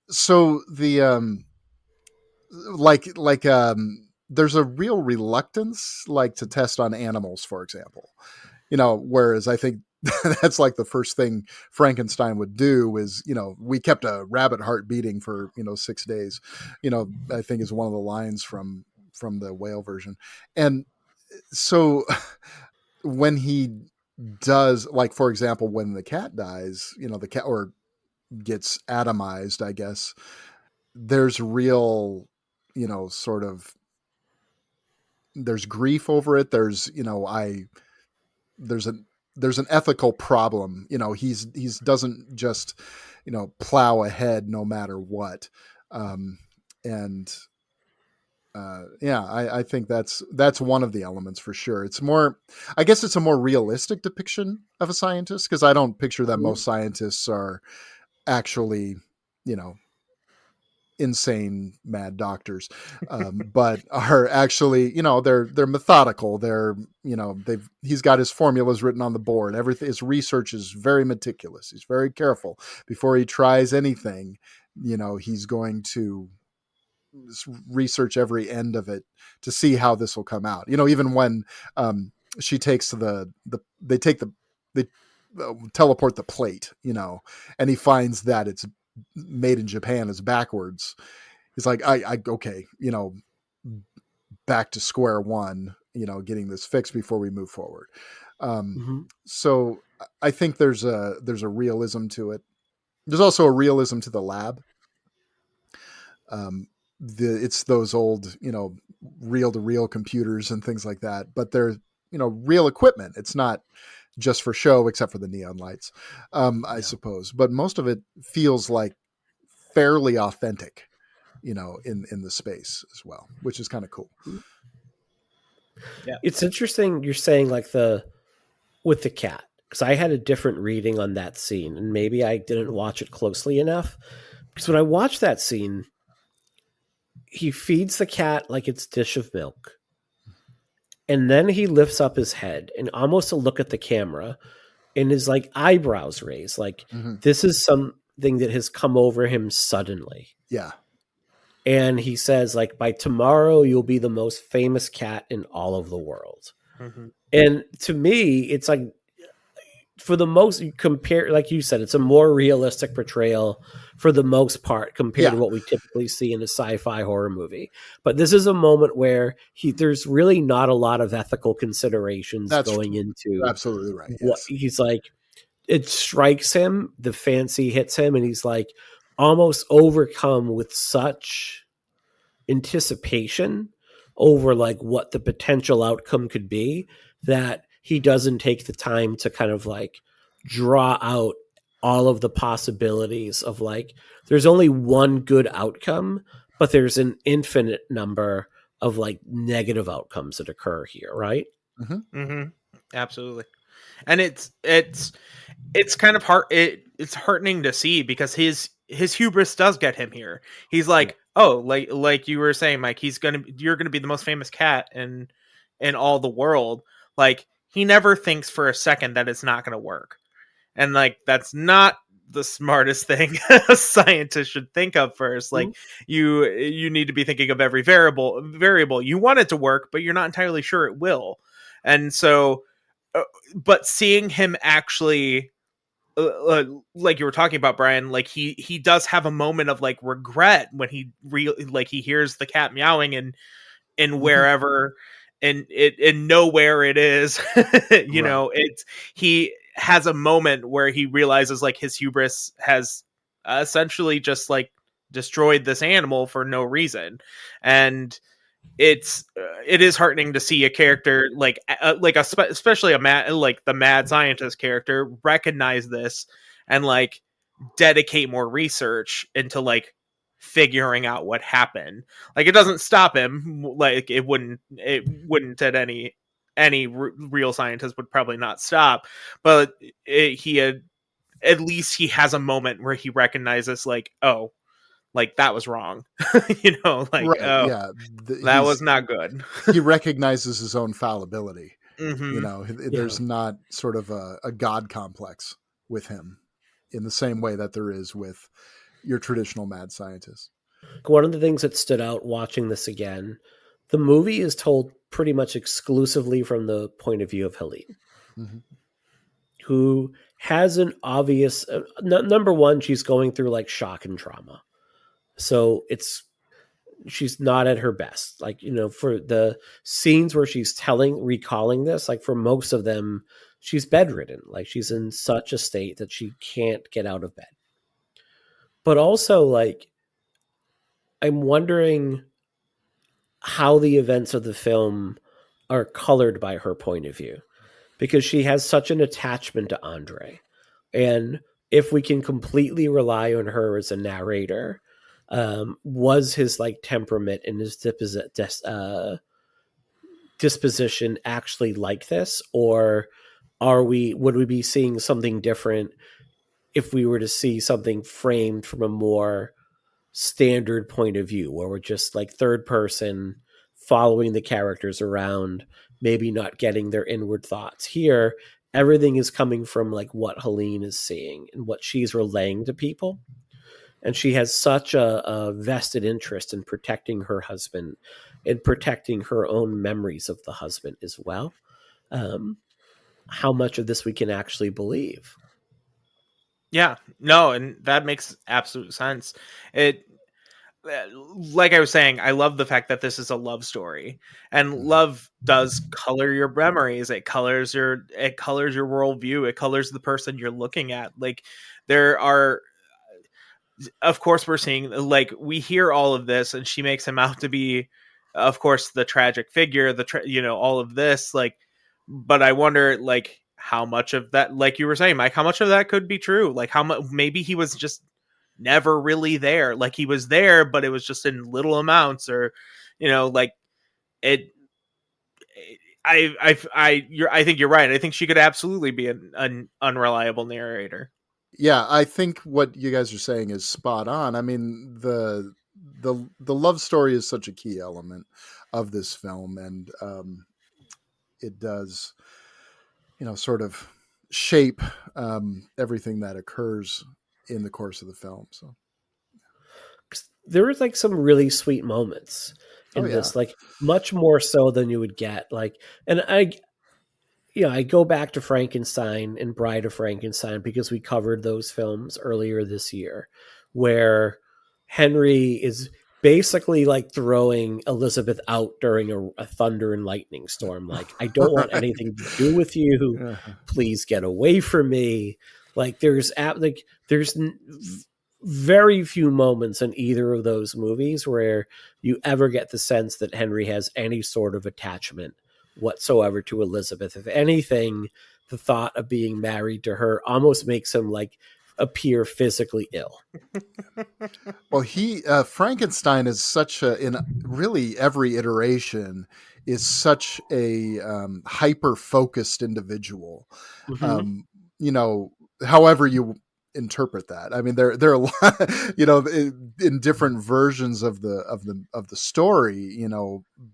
So the there's a real reluctance, like to test on animals, for example. Whereas I think that's like the first thing Frankenstein would do is, we kept a rabbit heart beating for, 6 days, I think is one of the lines from the whale version. And so when he does, like, for example, when the cat dies, the cat or gets atomized, I guess, there's real, sort of, there's grief over it. There's, there's an ethical problem. He's doesn't just, plow ahead no matter what. I think that's one of the elements for sure. It's more, I guess it's a more realistic depiction of a scientist, because I don't picture that most scientists are actually, insane mad doctors, but are actually, they're methodical. He's got his formulas written on the board. Everything, his research is very meticulous. He's very careful before he tries anything. He's going to research every end of it to see how this will come out. Even when she takes they teleport the plate, and he finds that it's made in Japan is backwards. He's like, I okay, back to square one, getting this fixed before we move forward. So I think there's a realism to it. There's also a realism to the lab. It's those old, reel to reel computers and things like that, but they're, real equipment. It's not just for show, except for the neon lights, I suppose. But most of it feels like fairly authentic, in the space as well, which is kind of cool. Yeah. It's interesting you're saying like with the cat, because I had a different reading on that scene, and maybe I didn't watch it closely enough. Because when I watched that scene, he feeds the cat like it's dish of milk. And then he lifts up his head and almost a look at the camera and his like eyebrows raised. Like this is something that has come over him suddenly. Yeah. And he says like, by tomorrow, you'll be the most famous cat in all of the world. And to me, it's like, for the most compare, like you said, it's a more realistic portrayal for the most part compared to what we typically see in a sci-fi horror movie. But this is a moment where there's really not a lot of ethical considerations going into absolutely right. What he's like, it strikes him, the fancy hits him, and he's like almost overcome with such anticipation over like what the potential outcome could be that he doesn't take the time to kind of like draw out all of the possibilities of like, there's only one good outcome, but there's an infinite number of like negative outcomes that occur here. Right. Absolutely. And it's kind of hard. It's heartening to see because his hubris does get him here. He's like, oh, like you were saying, Mike, you're going to be the most famous cat in all the world. Like, he never thinks for a second that it's not going to work. And like, that's not the smartest thing a scientist should think of first. Like you need to be thinking of every variable. You want it to work, but you're not entirely sure it will. And so, but seeing him actually, like you were talking about, Brian, like he does have a moment of like regret when he hears the cat meowing and wherever, and know where it is. He has a moment where he realizes like his hubris has essentially just like destroyed this animal for no reason. And it is heartening to see a character especially the mad scientist character recognize this and like dedicate more research into like figuring out what happened. Like, it doesn't stop him. Like, it wouldn't at any real scientist would probably not stop, but at least he has a moment where he recognizes like, oh, like that was wrong. That was not good. He recognizes his own fallibility. There's not sort of a God complex with him in the same way that there is with your traditional mad scientist. One of the things that stood out watching this again, the movie is told pretty much exclusively from the point of view of Helene, who has an obvious, number one, she's going through like shock and trauma. So she's not at her best. Like, for the scenes where she's recalling this, like for most of them, she's bedridden. Like, she's in such a state that she can't get out of bed. But also, like, I'm wondering how the events of the film are colored by her point of view, because she has such an attachment to Andre. And if we can completely rely on her as a narrator, was his like temperament and his disposition actually like this, or would we be seeing something different if we were to see something framed from a more standard point of view, where we're just like third person following the characters around, maybe not getting their inward thoughts? Here, everything is coming from like what Helene is seeing and what she's relaying to people. And she has such a vested interest in protecting her husband and protecting her own memories of the husband as well. How much of this we can actually believe? Yeah, no, and that makes absolute sense. It, like I was saying, I love the fact that this is a love story, and love does color your memories. It colors your worldview. It colors the person you're looking at. Like, there are, of course, we're seeing, like, we hear all of this, and she makes him out to be, of course, the tragic figure, all of this, like, but I wonder, like, how much of that, like you were saying, Mike, how much of that could be true? Like, how much, maybe he was just never really there. Like, he was there, but it was just in little amounts, or, like, it. I think you're right. I think she could absolutely be an unreliable narrator. Yeah, I think what you guys are saying is spot on. I mean, the love story is such a key element of this film, and it does, sort of shape everything that occurs in the course of the film. So, There was like some really sweet moments oh in yeah, this, like much more so than you would get. Like, and I go back to Frankenstein and Bride of Frankenstein because we covered those films earlier this year, where Henry is basically like throwing Elizabeth out during a thunder and lightning storm. Like, I don't want right. anything to do with you. Uh-huh. Please get away from me. Like, there's very few moments in either of those movies where you ever get the sense that Henry has any sort of attachment whatsoever to Elizabeth. If anything, the thought of being married to her almost makes him like appear physically ill. Well, Frankenstein is such in really every iteration is such a hyper focused individual. Mm-hmm. Um, however you interpret that. I mean, there are a lot, in different versions of the story,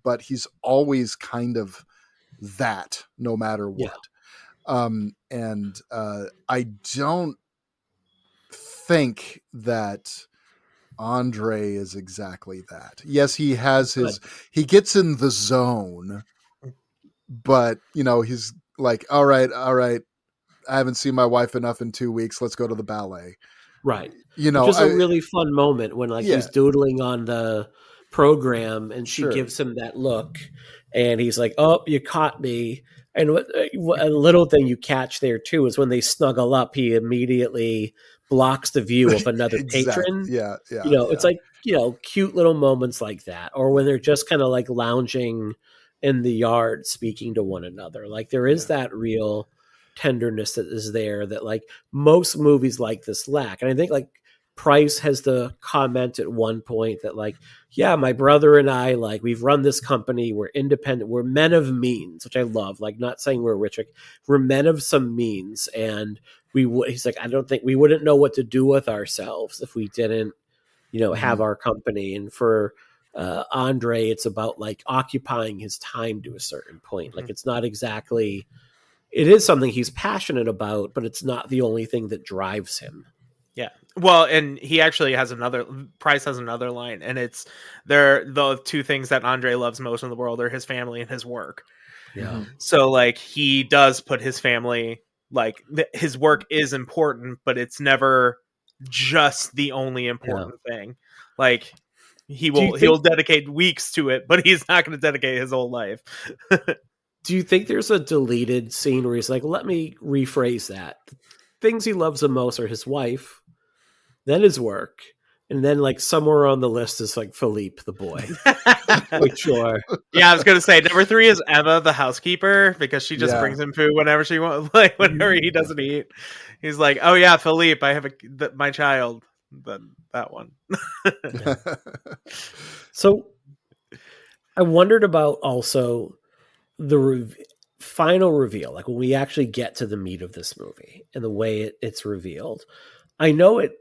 but he's always kind of that, no matter Yeah. what. And I don't think that Andre is exactly that. Yes, he has he gets in the zone, but he's like, all right, I haven't seen my wife enough in 2 weeks. Let's go to the ballet. Right. Which is a really fun moment when like Yeah, he's doodling on the program and she sure. gives him that look and he's like, "Oh, you caught me." And a little thing you catch there too is when they snuggle up, he immediately blocks the view of another Exactly. patron. Yeah, yeah, It's yeah. like, cute little moments like that. Or when they're just kind of like lounging in the yard speaking to one another. Like, there is Yeah. that real tenderness that is there that like most movies like this lack. And I think like Price has the comment at one point that like, yeah, my brother and I, like, we've run this company, we're independent, we're men of means, which I love. Like, not saying we're rich, like, we're men of some means, and he's like, I don't think we wouldn't know what to do with ourselves if we didn't have Mhm. our company. And for Andre, it's about like occupying his time to a certain point. Like, it's not exactly, it is something he's passionate about, but it's not the only thing that drives him. Yeah. Well, and he actually has Price has another line, and it's the two things that Andre loves most in the world are his family and his work. Yeah. So like, he does put his family, like, his work is important, but it's never just the only important thing. Like, he'll dedicate weeks to it, but he's not going to dedicate his whole life. Do you think there's a deleted scene where he's like, let me rephrase that? The things he loves the most are his wife, then his work, and then like somewhere on the list is like Philippe, the boy. Like, sure. Yeah, I was going to say number 3 is Emma, the housekeeper, because she just Yeah. brings him food whenever she wants, like whenever he doesn't eat. He's like, oh yeah, Philippe, I have my child. That one. So I wondered about also the final reveal, like when we actually get to the meat of this movie and the way it's revealed. I know it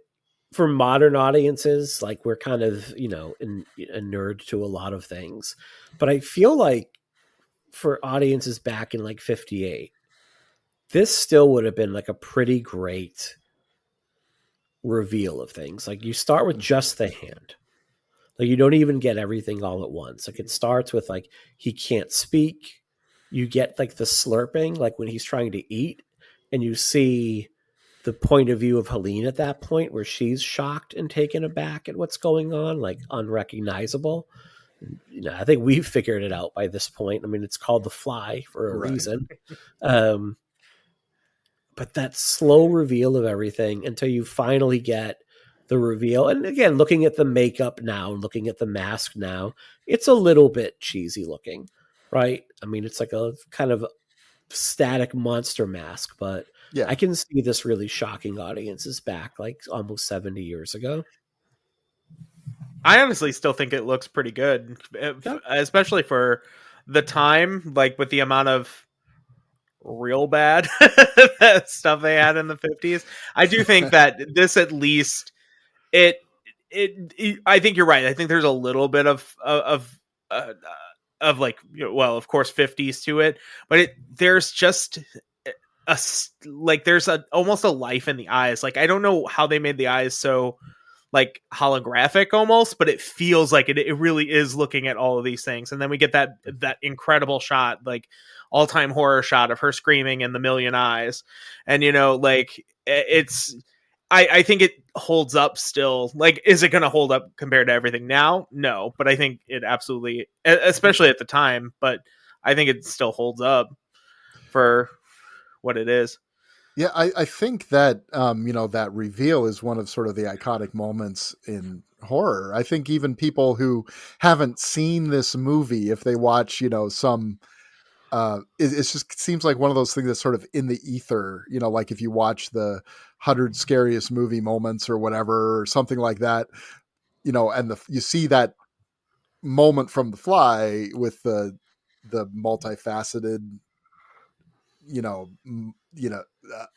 for modern audiences, like, we're kind of, a nerd to a lot of things, but I feel like for audiences back in like 58, this still would have been like a pretty great reveal of things. Like you start with just the hand. Like you don't even get everything all at once. Like it starts with like he can't speak. You get like the slurping, like when he's trying to eat, and you see the point of view of Helene at that point where she's shocked and taken aback at what's going on, like unrecognizable. I think we've figured it out by this point. I mean, it's called The Fly for a reason. Um, but that slow reveal of everything until you finally get the reveal. And again, looking at the makeup now and looking at the mask now, it's a little bit cheesy looking, right? I mean, it's like a kind of static monster mask, but I can see this really shocking audiences back like almost 70 years ago. I honestly still think it looks pretty good, especially for the time, like with the amount of real bad stuff they had in the 50s. I do think that this at least it I think you're right. I think there's a little bit of like, well, of course 50s to it, but there's just a like there's a almost a life in the eyes. Like I don't know how they made the eyes so like holographic almost, but it feels like it really is looking at all of these things. And then we get that incredible shot, like all-time horror shot of her screaming in the million eyes. And like it's I think it holds up still. Like, is it going to hold up compared to everything now? No, but I think it absolutely, especially at the time, but I think it still holds up for what it is. Yeah, I think that that reveal is one of sort of the iconic moments in horror. I think even people who haven't seen this movie, if they watch, some it's just seems like one of those things that's sort of in the ether, like if you watch the 100 scariest movie moments or whatever, or something like that, and you see that moment from The Fly with the multifaceted,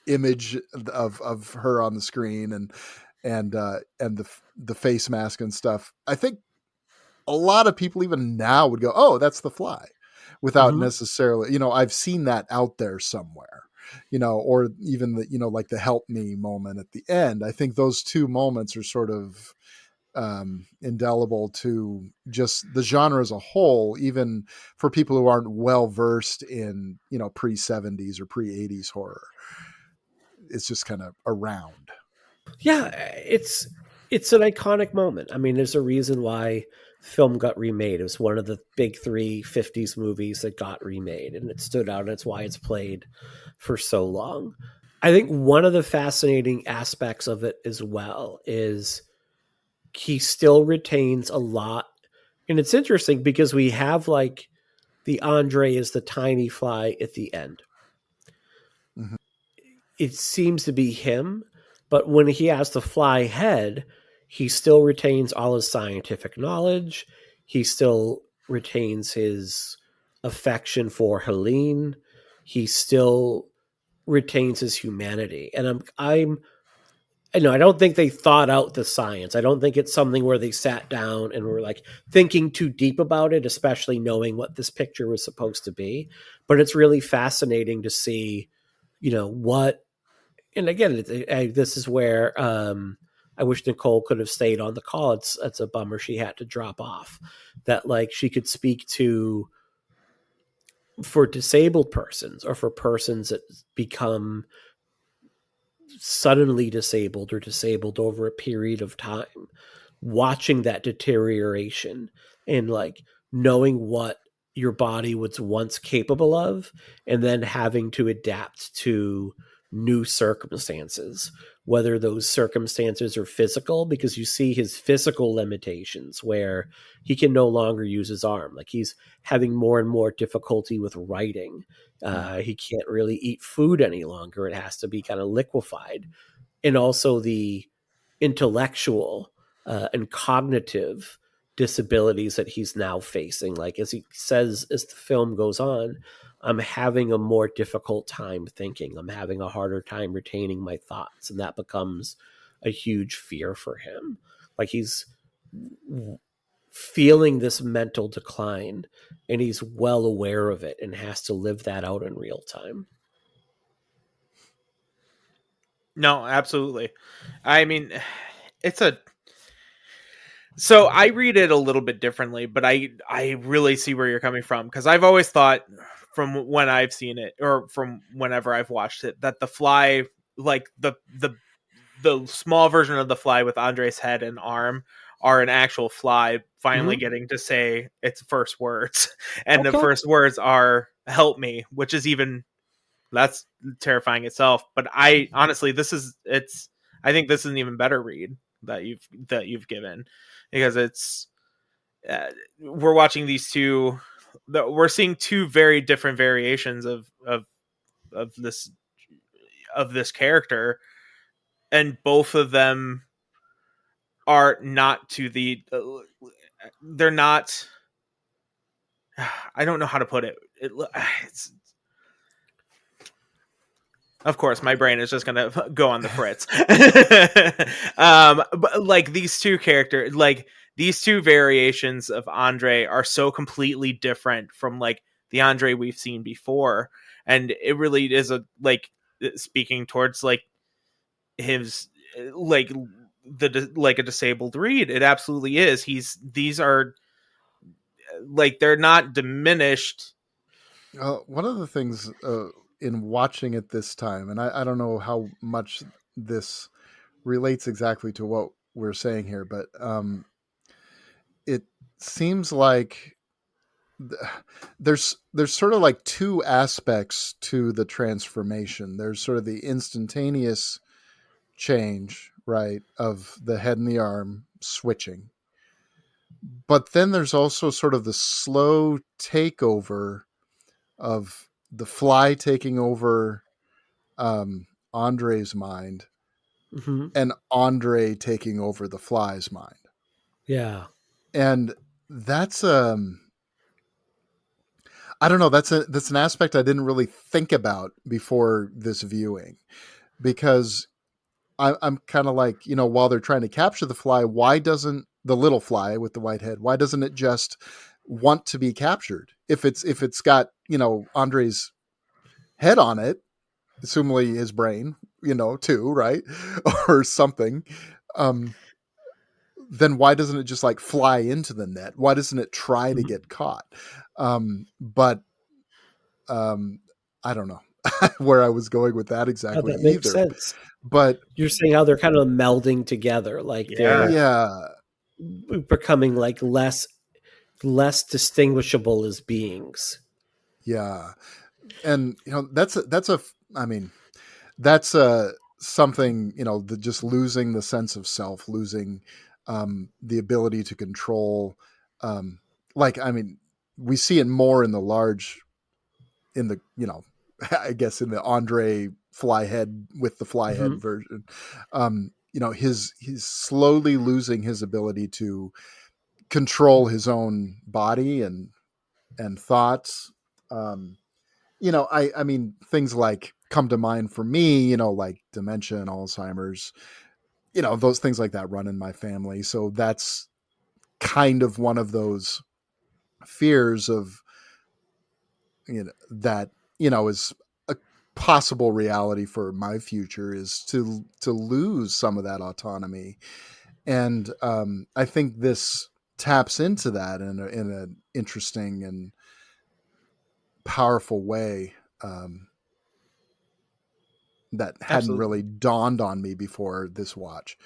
image of her on the screen and the face mask and stuff. I think a lot of people even now would go, "Oh, that's The Fly," without necessarily, I've seen that out there somewhere, or even the, like the "help me" moment at the end. I think those two moments are sort of indelible to just the genre as a whole, even for people who aren't well versed in, pre 70s or pre 80s horror. It's just kind of around. Yeah, it's an iconic moment. I mean, there's a reason why film got remade. It was one of the big 3 50s movies that got remade, and it stood out, and it's why it's played for so long. I think one of the fascinating aspects of it as well is he still retains a lot. And it's interesting because we have like the Andre is the tiny fly at the end. Mm-hmm. It seems to be him, but when he has the fly head, he still retains all his scientific knowledge. He still retains his affection for Helene. He still retains his humanity. And I don't think they thought out the science. I don't think it's something where they sat down and were like thinking too deep about it, especially knowing what this picture was supposed to be. But it's really fascinating to see, what, and again, this is where I wish Nicole could have stayed on the call. It's a bummer she had to drop off. That like she could speak to for disabled persons or for persons that become suddenly disabled or disabled over a period of time, watching that deterioration and like knowing what your body was once capable of and then having to adapt to new circumstances, whether those circumstances are physical, because you see his physical limitations where he can no longer use his arm. Like he's having more and more difficulty with writing. He can't really eat food any longer. It has to be kind of liquefied. And also the intellectual and cognitive disabilities that he's now facing. Like as he says, as the film goes on, I'm having a more difficult time thinking. I'm having a harder time retaining my thoughts. And that becomes a huge fear for him. Like he's feeling this mental decline and he's well aware of it and has to live that out in real time. No, absolutely. I mean, it's a so I read it a little bit differently, but I really see where you're coming from, because I've always thought from when I've seen it, or from whenever I've watched it, that the fly, like the small version of the fly with Andre's head and arm, are an actual fly finally Mhm. getting to say its first words. And the Okay. first words are "help me," which is even that's terrifying itself. But I honestly, I think this is an even better read that you've given, because it's we're watching these two, we're seeing two very different variations of this of this character, and both of them are not to the they're not I don't know how to put it's of course my brain is just gonna go on the fritz. But like these two variations of Andre are so completely different from like the Andre we've seen before, and it really is a like speaking towards like his like like a disabled read. It absolutely is. These are like they're not diminished. One of the things in watching it this time, and I don't know how much this relates exactly to what we're saying here, but it seems like there's sort of like two aspects to the transformation. There's sort of the instantaneous change, right, of the head and the arm switching, but then there's also sort of the slow takeover of the fly taking over Andre's mind, Mm-hmm. and Andre taking over the fly's mind. Yeah. And that's I don't know, that's an aspect I didn't really think about before this viewing, because I'm kind of like, while they're trying to capture the fly, why doesn't the little fly with the white head, why doesn't it just want to be captured? If it's got, Andre's head on it, assumably his brain, too, right? Or something. Then why doesn't it just like fly into the net? Why doesn't it try to Mhm. get caught? But I don't know where I was going with that Oh, exactly that makes either. sense. But You're saying how they're kind of melding together, like Yeah. they're yeah, becoming like less distinguishable as beings. yeah, and I mean, that's something, just losing the sense of self, losing the ability to control. Um, like, I mean, we see it more in the large, in the, I guess in the Andre flyhead with the flyhead Mm-hmm. version. He's slowly losing his ability to control his own body and thoughts. Um, I mean, things like come to mind for me, like dementia and Alzheimer's, those things like that run in my family. So that's kind of one of those fears of, that, is a possible reality for my future, is to lose some of that autonomy. And I think this taps into that in an interesting and powerful way. That hadn't Absolutely. really dawned on me before this watch.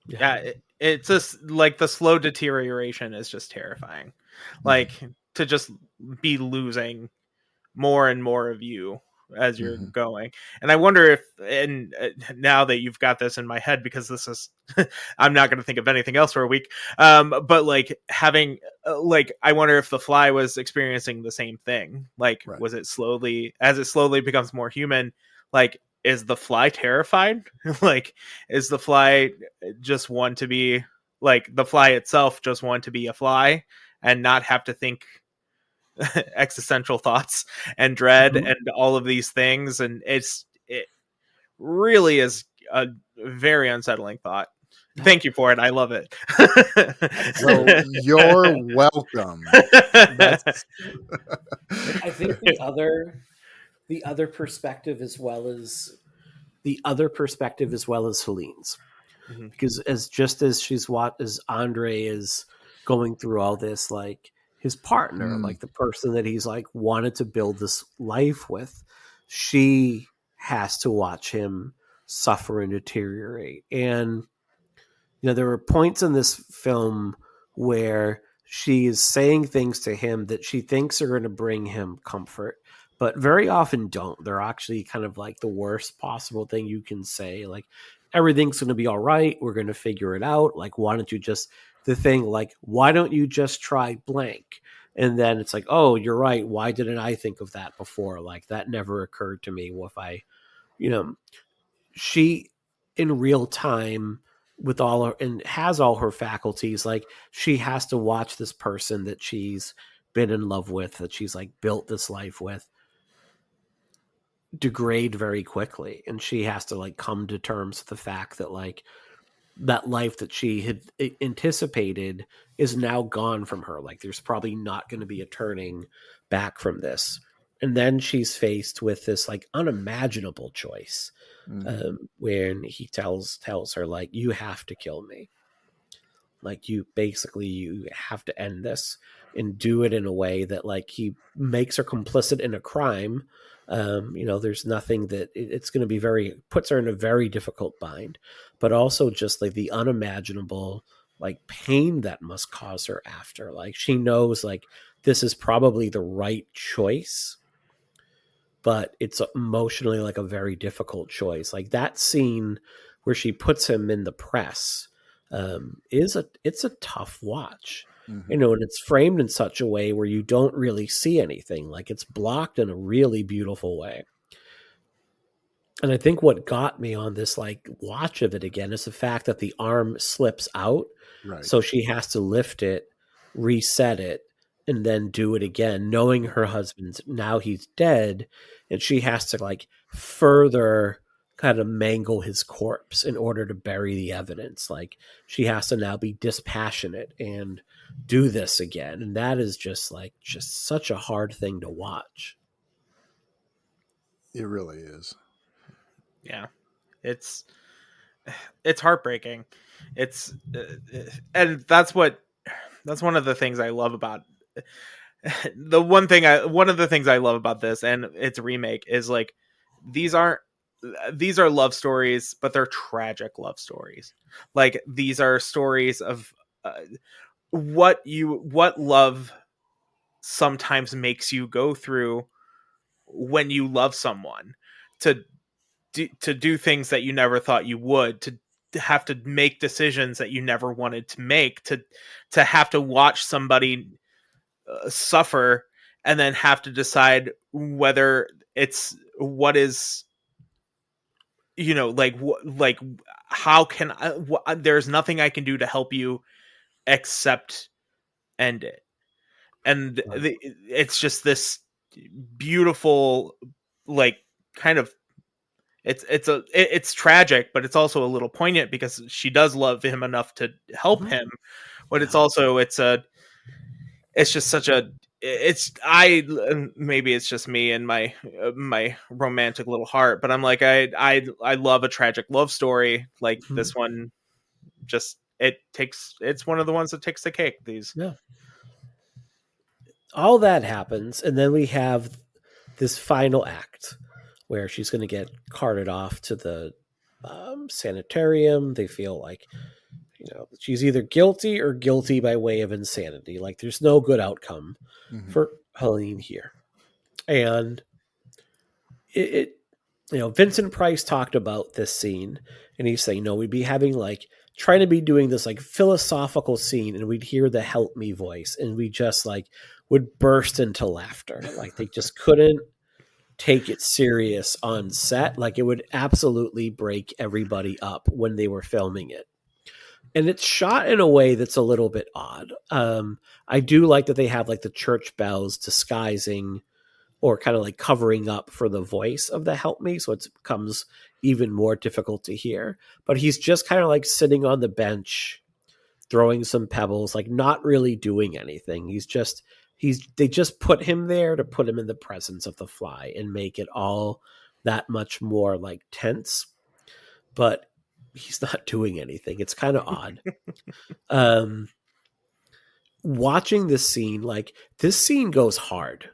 Yeah, it's just like the slow deterioration is just terrifying. Mhm. Like to just be losing more and more of you as you're Mhm. going. And I wonder if, and now that you've got this in my head, because this is, I'm not going to think of anything else for a week. But like having, like, I wonder if the fly was experiencing the same thing. Like, Right. was it slowly, as it slowly becomes more human, like, is the fly terrified? Like, is the fly just want to be, like, the fly itself just want to be a fly and not have to think existential thoughts and dread Mm-hmm. and all of these things, and it really is a very unsettling thought. Thank you for it. I love it. Well, you're welcome. That's I think the other perspective as well is the other perspective as well as Celine's. Mhm. Because as Andre is going through all this, like his partner, like the person that he's like wanted to build this life with, she has to watch him suffer and deteriorate. And there were points in this film where she is saying things to him that she thinks are going to bring him comfort, but very often don't. They're actually kind of like the worst possible thing you can say. Like, everything's going to be all right. We're going to figure it out. Like, why don't you just, the thing like, why don't you just try blank? And then it's like, oh, you're right. Why didn't I think of that before? Like, that never occurred to me. Well, if I, she in real time with all her and has all her faculties, like she has to watch this person that she's been in love with, that she's like built this life with, degrade very quickly. And she has to like come to terms with the fact that like that life that she had anticipated is now gone from her. Like there's probably not going to be a turning back from this. And then she's faced with this like unimaginable choice, when he tells her like, you have to kill me. Like you have to end this and do it in a way that like he makes her complicit in a crime. There's nothing that it's going to be puts her in a very difficult bind, but also just like the unimaginable like pain that must cause her after. Like she knows like this is probably the right choice, but it's emotionally like a very difficult choice. Like that scene where she puts him in the press, it's a tough watch, and it's framed in such a way where you don't really see anything. Like it's blocked in a really beautiful way. And I think what got me on this like watch of it again is the fact that the arm slips out. Right. So she has to lift it, reset it, and then do it again, knowing her husband's now he's dead, and she has to like further kind of mangle his corpse in order to bury the evidence. Like she has to now be dispassionate and do this again. And that is just such a hard thing to watch. It really is. Yeah. It's heartbreaking. And that's one of the things I love about one of the things I love about this and its remake is like these are love stories, but they're tragic love stories. Like these are stories of what love sometimes makes you go through when you love someone, to do things that you never thought you would, to have to make decisions that you never wanted to make, to have to watch somebody suffer and then have to decide whether it's what is, like how can I, there's nothing I can do to help you except end it. And it's just this beautiful, like kind of, it's tragic, but it's also a little poignant because she does love him enough to help him. But it's also, it's just such a, maybe it's just me and my romantic little heart, but I'm like, I love a tragic love story like this one. Just, it's one of the ones that takes the cake. All that happens, and then we have this final act where she's going to get carted off to the sanitarium. They feel like, she's either guilty or guilty by way of insanity. Like there's no good outcome for Helene here. And Vincent Price talked about this scene, and he's saying, we'd be having like, trying to be doing this like philosophical scene, and we'd hear the help me voice, and we just like would burst into laughter. Like they just couldn't take it serious on set. Like it would absolutely break everybody up when they were filming it. And it's shot in a way that's a little bit odd. I do like that they have like the church bells disguising or kind of like covering up for the voice of the help me. So it becomes even more difficult to hear. But he's just kind of like sitting on the bench, throwing some pebbles, like not really doing anything. They just put him there to put him in the presence of the fly and make it all that much more like tense. but he's not doing anything. It's kind of odd. Watching this scene, like this scene goes hard.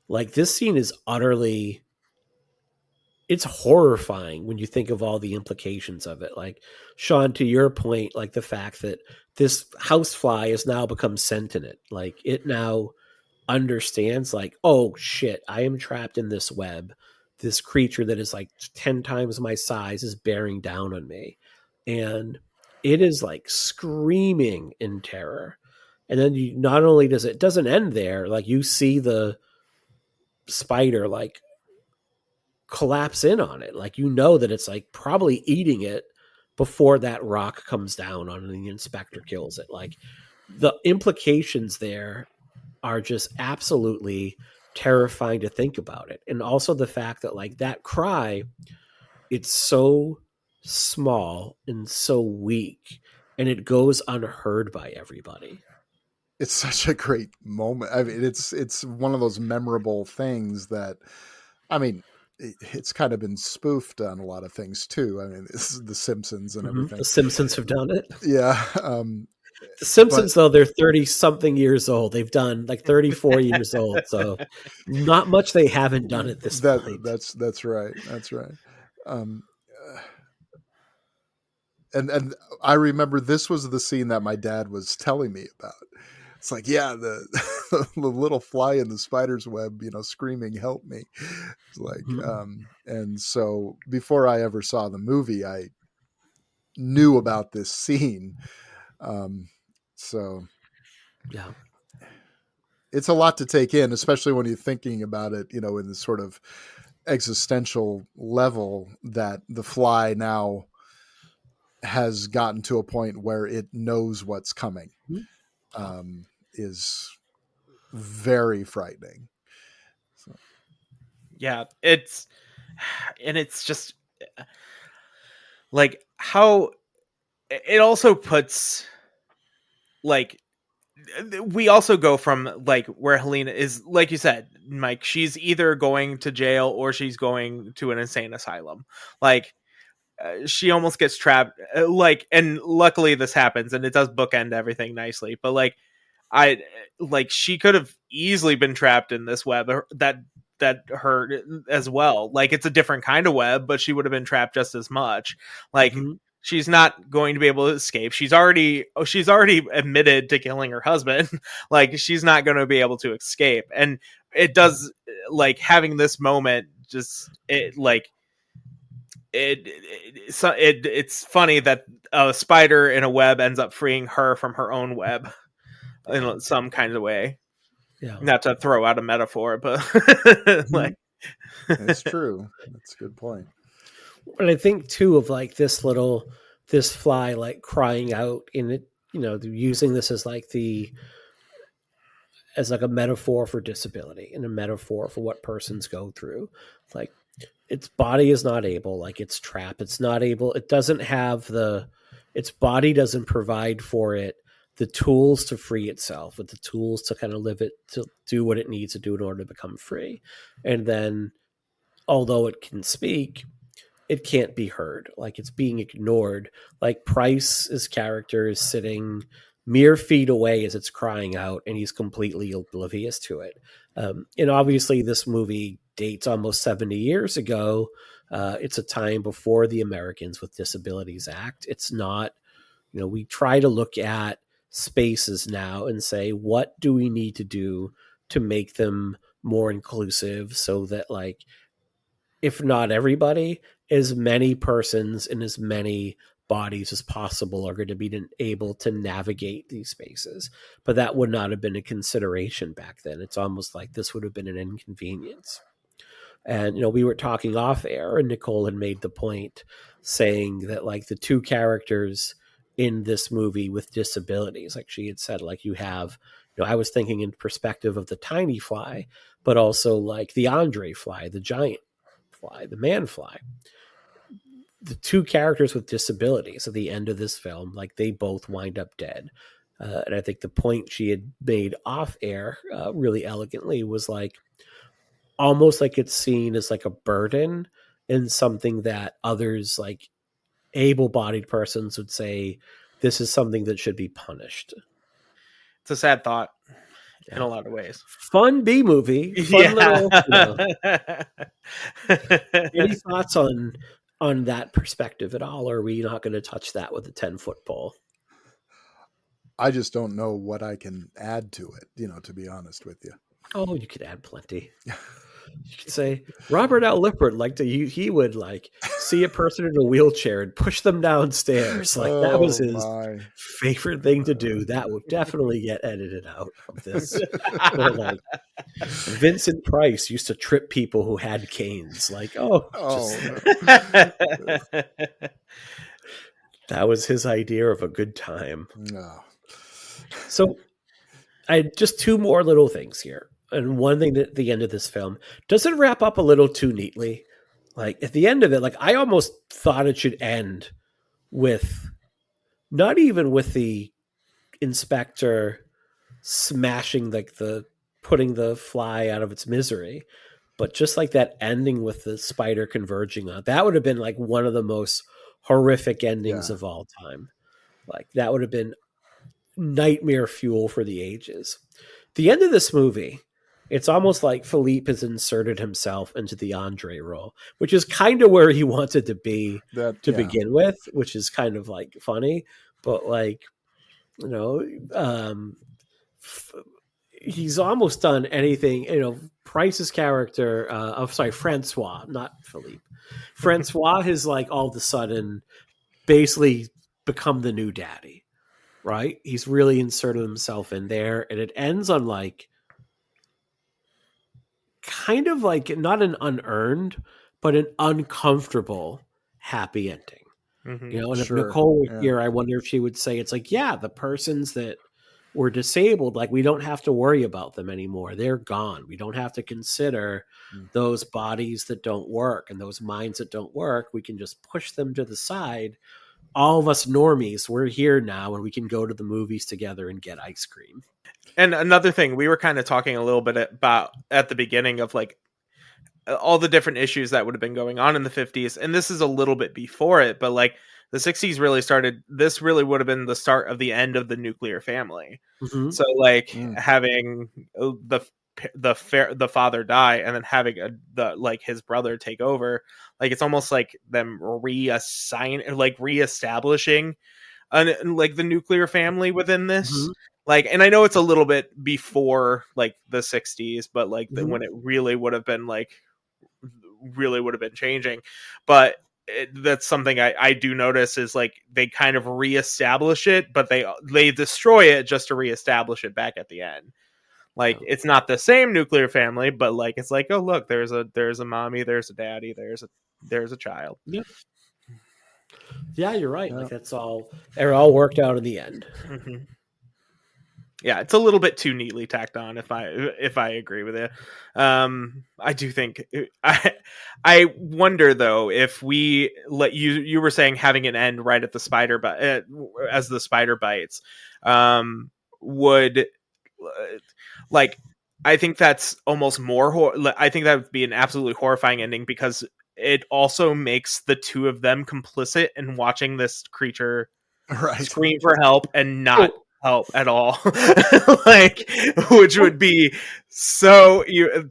Like this scene is utterly, it's horrifying when you think of all the implications of it. Like Shawn, to your point, like the fact that this housefly has now become sentient. Like it now understands like, oh shit, I am trapped in this web. This creature that is like 10 times my size is bearing down on me. And it is like screaming in terror. And then you not only does it doesn't end there, like you see the spider like collapse in on it. Like you know that it's like probably eating it before that rock comes down on it and the inspector kills it. Like the implications there are just absolutely terrifying to think about it. And also the fact that like that cry, it's so small and so weak and it goes unheard by everybody. It's such a great moment. I mean, it's one of those memorable things that, I mean, it's kind of been spoofed on a lot of things too. I mean, this is The Simpsons and everything. The Simpsons have done it. Yeah. The Simpsons, though, they're 30-something years old. They've done like 34 years old. So not much they haven't done at this point. That's right. That's right. And I remember this was the scene that my dad was telling me about. It's like, yeah, the little fly in the spider's web, screaming, help me. It's like, and so before I ever saw the movie, I knew about this scene. So yeah, it's a lot to take in, especially when you're thinking about it, in this sort of existential level that the fly now has gotten to a point where it knows what's coming. Is very frightening. So. Yeah, it's just like how it also puts like we also go from like where Helena is, like you said, Mike, she's either going to jail or she's going to an insane asylum. Like she almost gets trapped, like, and luckily this happens and it does bookend everything nicely, but like she could have easily been trapped in this web that hurt as well. Like it's a different kind of web, but she would have been trapped just as much. Like she's not going to be able to escape. She's already admitted to killing her husband. Like she's not going to be able to escape. And it does, like, having this moment just it's funny that a spider in a web ends up freeing her from her own web in some kind of way. Yeah. Not to throw out a metaphor, but like it's true. That's a good point. And I think too of like this fly like crying out in it, using this as like as like a metaphor for disability and a metaphor for what persons go through. Like its body is not able, like it's trapped. It's not able. It doesn't have its body doesn't provide for it the tools to free itself, with the tools to kind of live it, to do what it needs to do in order to become free. And then, although it can speak, it can't be heard. Like it's being ignored. Like Price's character is sitting mere feet away as it's crying out, and he's completely oblivious to it. And obviously this movie dates almost 70 years ago. It's a time before the Americans with Disabilities Act. It's not, we try to look at spaces now and say, what do we need to do to make them more inclusive so that, like, if not everybody, as many persons in as many bodies as possible are going to be able to navigate these spaces. But that would not have been a consideration back then. It's almost like this would have been an inconvenience. And, we were talking off air and Nicole had made the point saying that like the two characters in this movie with disabilities, like she had said, like you have, I was thinking in perspective of the tiny fly, but also like the Andre fly, the giant fly, the man fly. The two characters with disabilities at the end of this film, like they both wind up dead. And I think the point she had made off air really elegantly was like, almost like it's seen as like a burden and something that others like able-bodied persons would say this is something that should be punished. It's a sad thought in Yeah. a lot of ways. Fun B movie, fun little. Any thoughts on that perspective at all, or are we not going to touch that with a 10-foot pole? I just don't know what I can add to it, to be honest with you. Oh, you could add plenty. You could say Robert L. Lippert he would see a person in a wheelchair and push them downstairs. That was his favorite thing to do. That would definitely get edited out of this. Or Vincent Price used to trip people who had canes. That was his idea of a good time. No. So I just two more little things here. And one thing at the end of this film doesn't wrap up a little too neatly. At the end of it, I almost thought it should end with not even with the inspector smashing putting the fly out of its misery, but just that ending with the spider converging on. That would have been one of the most horrific endings of all time. That would have been nightmare fuel for the ages. The end of this movie, it's almost like Philippe has inserted himself into the Andre role, which is kind of where he wanted to be begin with, which is kind of funny, but he's almost done anything. Price's character, Francois, not Philippe. Francois has all of a sudden basically become the new daddy, right? He's really inserted himself in there, and it ends on kind of not an unearned, but an uncomfortable happy ending. Mm-hmm. And if Nicole were here, I wonder if she would say it's the persons that were disabled, we don't have to worry about them anymore. They're gone. We don't have to consider those bodies that don't work and those minds that don't work. We can just push them to the side. All of us normies, we're here now, and we can go to the movies together and get ice cream. And another thing, we were kind of talking a little bit about at the beginning of all the different issues that would have been going on in the 50s. And this is a little bit before it, but the 60s really started. This really would have been the start of the end of the nuclear family. Mm-hmm. So having the father die and then having his brother take over, it's almost like them reestablishing the nuclear family within this. Mm-hmm. And I know it's a little bit before the 60s, but when it really would have been changing. But that's something I do notice is they kind of reestablish it, but they destroy it just to reestablish it back at the end. It's not the same nuclear family, but it's oh look, there's a mommy, there's a daddy, there's a child. Yep. Yeah, you're right. They're all worked out in the end. Mm-hmm. Yeah, it's a little bit too neatly tacked on. If I agree with it, I do think I wonder though if we let you were saying having an end right at the spider, as the spider bites, would I think that's almost more. I think that would be an absolutely horrifying ending because it also makes the two of them complicit in watching this creature scream for help and not help at all. Which would be so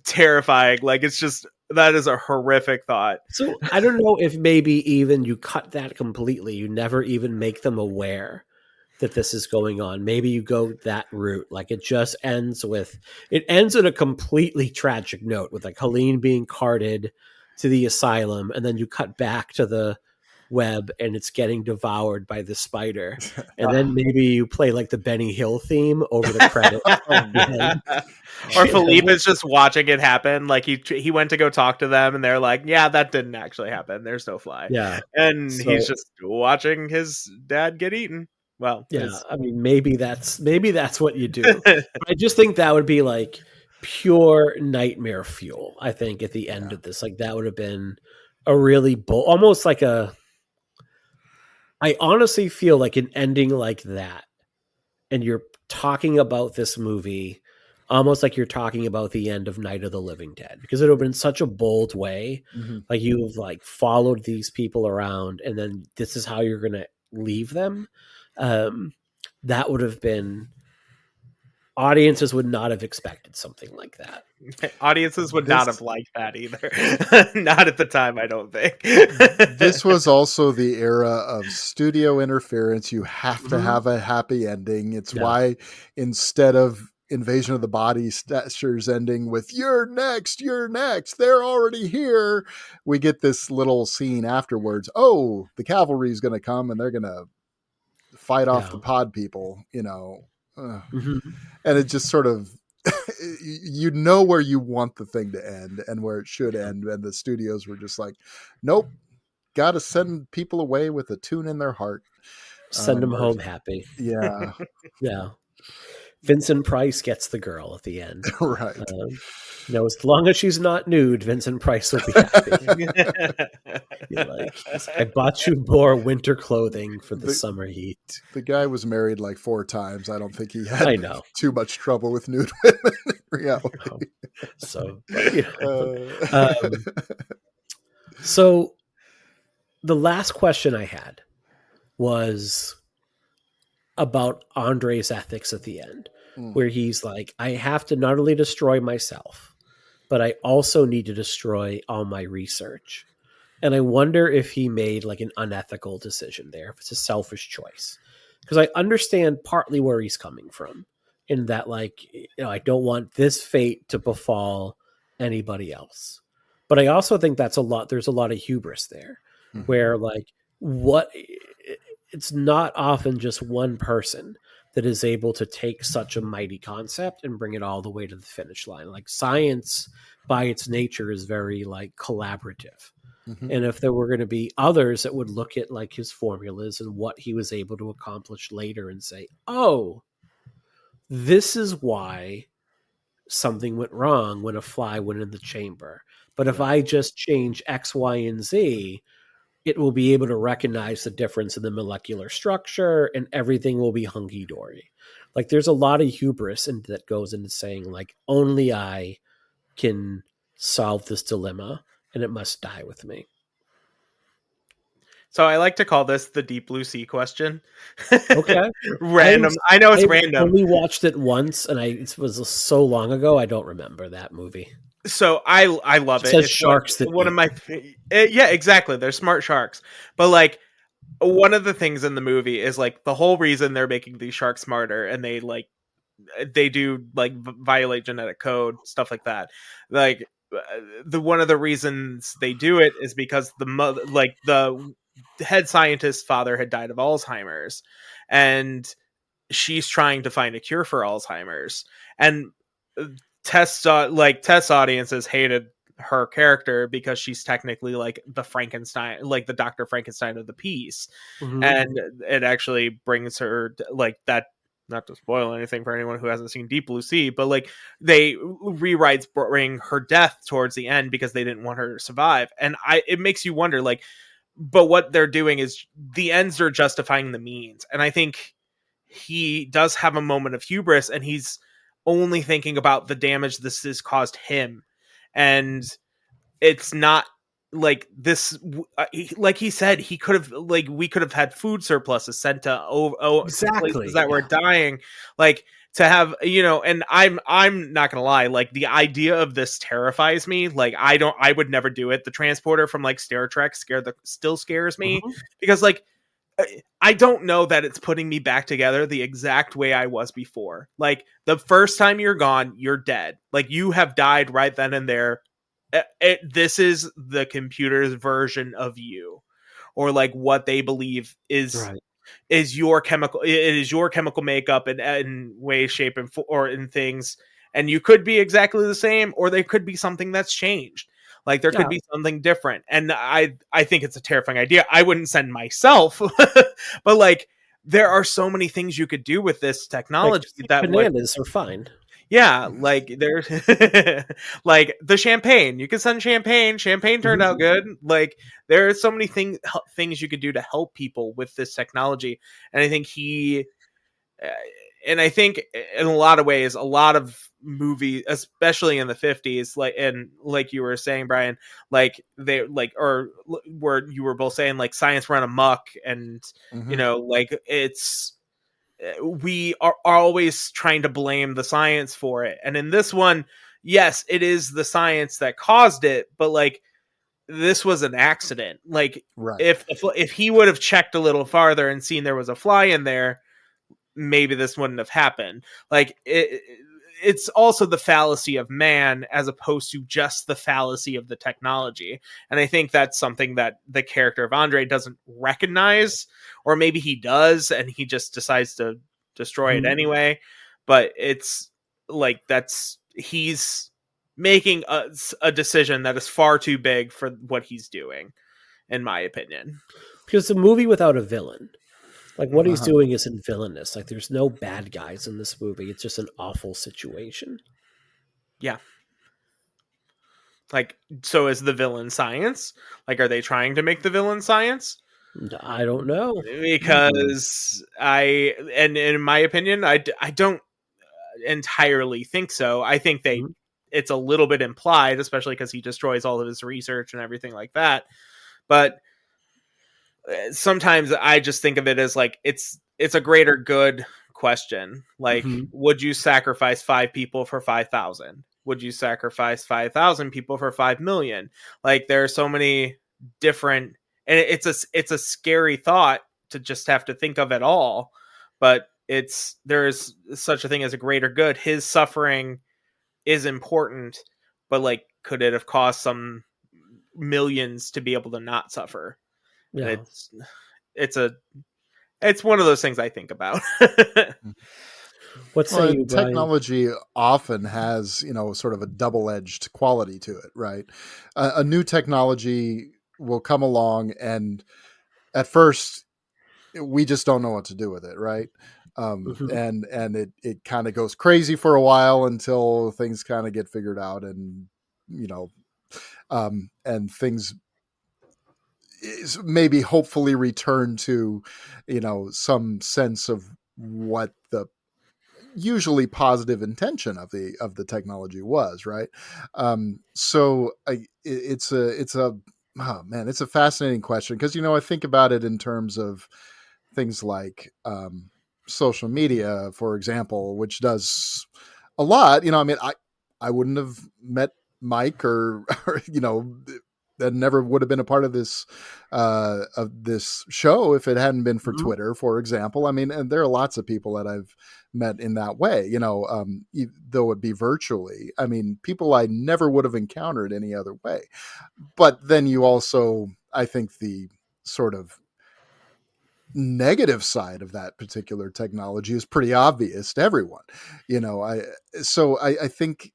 terrifying. It's just, that is a horrific thought. So I don't know if maybe even you cut that completely. You never even make them aware that this is going on. Maybe you go that route. It just ends in a completely tragic note with Helene being carted to the asylum, and then you cut back to the web and it's getting devoured by the spider, and then maybe you play the Benny Hill theme over the credits. Or Philippe is just watching it happen. He went to go talk to them and they're yeah, that didn't actually happen, there's no fly. Yeah, and he's just watching his dad get eaten. Well, yeah, I mean, maybe that's what you do. I just think that would be pure nightmare fuel. I think at the end of this, that would have been a really almost I honestly feel an ending like that, and you're talking about this movie almost like you're talking about the end of Night of the Living Dead, because it would have been such a bold way. Mhm. Like you've like followed these people around and then this is how you're going to leave them. That would have been, audiences would not have expected something like that. Audiences would not have liked that either. Not at the time, I don't think. This was also the era of studio interference. You have to have a happy ending. It's why instead of Invasion of the Body Snatchers ending with you're next, they're already here, we get this little scene afterwards. Oh, the cavalry is going to come and they're going to fight off the pod people, you know. And it just sort of, you know where you want the thing to end and where it should end, and the studios were just like, nope, got to send people away with a tune in their heart, send them home happy. Yeah. Vincent Price gets the girl at the end. Right. As long as she's not nude, Vincent Price will be happy. Like, I bought you more winter clothing for the summer heat. The guy was married like 4 times. I don't think he had too much trouble with nude women in reality. So, so the last question I had was about Andre's ethics at the end, where he's like, I have to not only destroy myself, but I also need to destroy all my research. And I wonder if he made like an unethical decision there, if it's a selfish choice. Because I understand partly where he's coming from, in that, like, I don't want this fate to befall anybody else. But I also think there's a lot of hubris there, where like it's not often just one person that is able to take such a mighty concept and bring it all the way to the finish line. Like science by its nature is very like collaborative. And if there were going to be others that would look at like his formulas and what he was able to accomplish later and say, oh, this is why something went wrong when a fly went in the chamber. But if I just change X, Y, and Z, it will be able to recognize the difference in the molecular structure and everything will be hunky-dory. Like there's a lot of hubris that goes into saying like, only I can solve this dilemma and it must die with me. So I like to call this the deep blue sea question. Okay. Random. I know it's random. I only watched it once and it was so long ago. I don't remember that movie. So I love it. It's sharks one of my yeah, exactly. They're smart sharks. But like one of the things in the movie is like the whole reason they're making these sharks smarter, and they do like violate genetic code, stuff like that. Like the one of the reasons they do it is because the head scientist's father had died of Alzheimer's, and she's trying to find a cure for Alzheimer's, and test audiences hated her character because she's technically like the Frankenstein, like the Dr. Frankenstein of the piece. And it actually brings her like that, not to spoil anything for anyone who hasn't seen Deep Blue Sea, but like they rewrites bring her death towards the end because they didn't want her to survive. And it makes you wonder, like, but what they're doing is the ends are justifying the means. And I think he does have a moment of hubris, and he's only thinking about the damage this has caused him. And it's not like this, like he said, he could have, like, we could have had food surpluses sent to places that were dying, like to have, and I'm not gonna lie, like the idea of this terrifies me. Like I would never do it. The transporter from like Star Trek still scares me because like I don't know that it's putting me back together the exact way I was before. Like the first time you're gone, you're dead. Like you have died right then and there. This is the computer's version of you, or like what they believe is your chemical. It is your chemical makeup in way, shape, or in things. And you could be exactly the same, or there could be something that's changed. Like there could be something different. And I think it's a terrifying idea. I wouldn't send myself, but like there are so many things you could do with this technology that bananas are fine. Yeah, like there's like the champagne. You could send champagne. Champagne turned out good. Like there are so many things you could do to help people with this technology. And I think and I think in a lot of ways, a lot of movies, especially in the 50s, like you were saying, Brian, like they like, or where you were both saying, like science run amok, and like we are always trying to blame the science for it. And in this one, yes, it is the science that caused it, but like this was an accident. Like Right. if he would have checked a little farther and seen there was a fly in there, maybe this wouldn't have happened. Like it's also the fallacy of man as opposed to just the fallacy of the technology. And I think that's something that the character of Andre doesn't recognize, or maybe he does and he just decides to destroy it anyway. But it's like he's making a decision that is far too big for what he's doing, in my opinion. Because a movie without a villain, like what he's doing isn't villainous. Like there's no bad guys in this movie. It's just an awful situation. Yeah. Like, so is the villain science? Like, are they trying to make the villain science? I don't know. Because and in my opinion, I don't entirely think so. I think it's a little bit implied, especially because he destroys all of his research and everything like that. But sometimes I just think of it as like it's a greater good question. Like, would you sacrifice 5 people for 5,000? Would you sacrifice 5,000 people for 5 million? Like, there are so many different, and it's a scary thought to just have to think of it all. But there's such a thing as a greater good. His suffering is important, but like, could it have cost some millions to be able to not suffer? Yeah. It's one of those things I think about. What say you, Brian? Technology often has, sort of a double-edged quality to it, right? A new technology will come along, and at first, we just don't know what to do with it, right? And it kind of goes crazy for a while until things kind of get figured out, and and things is maybe hopefully return to, some sense of what the usually positive intention of the technology was, right? So it's a oh man, it's a fascinating question because I think about it in terms of things like social media, for example, which does a lot. I wouldn't have met Mike or that never would have been a part of this show if it hadn't been for Twitter, for example. And there are lots of people that I've met in that way, though it be virtually. People I never would have encountered any other way. But then you also, I think, the sort of negative side of that particular technology is pretty obvious to everyone. I think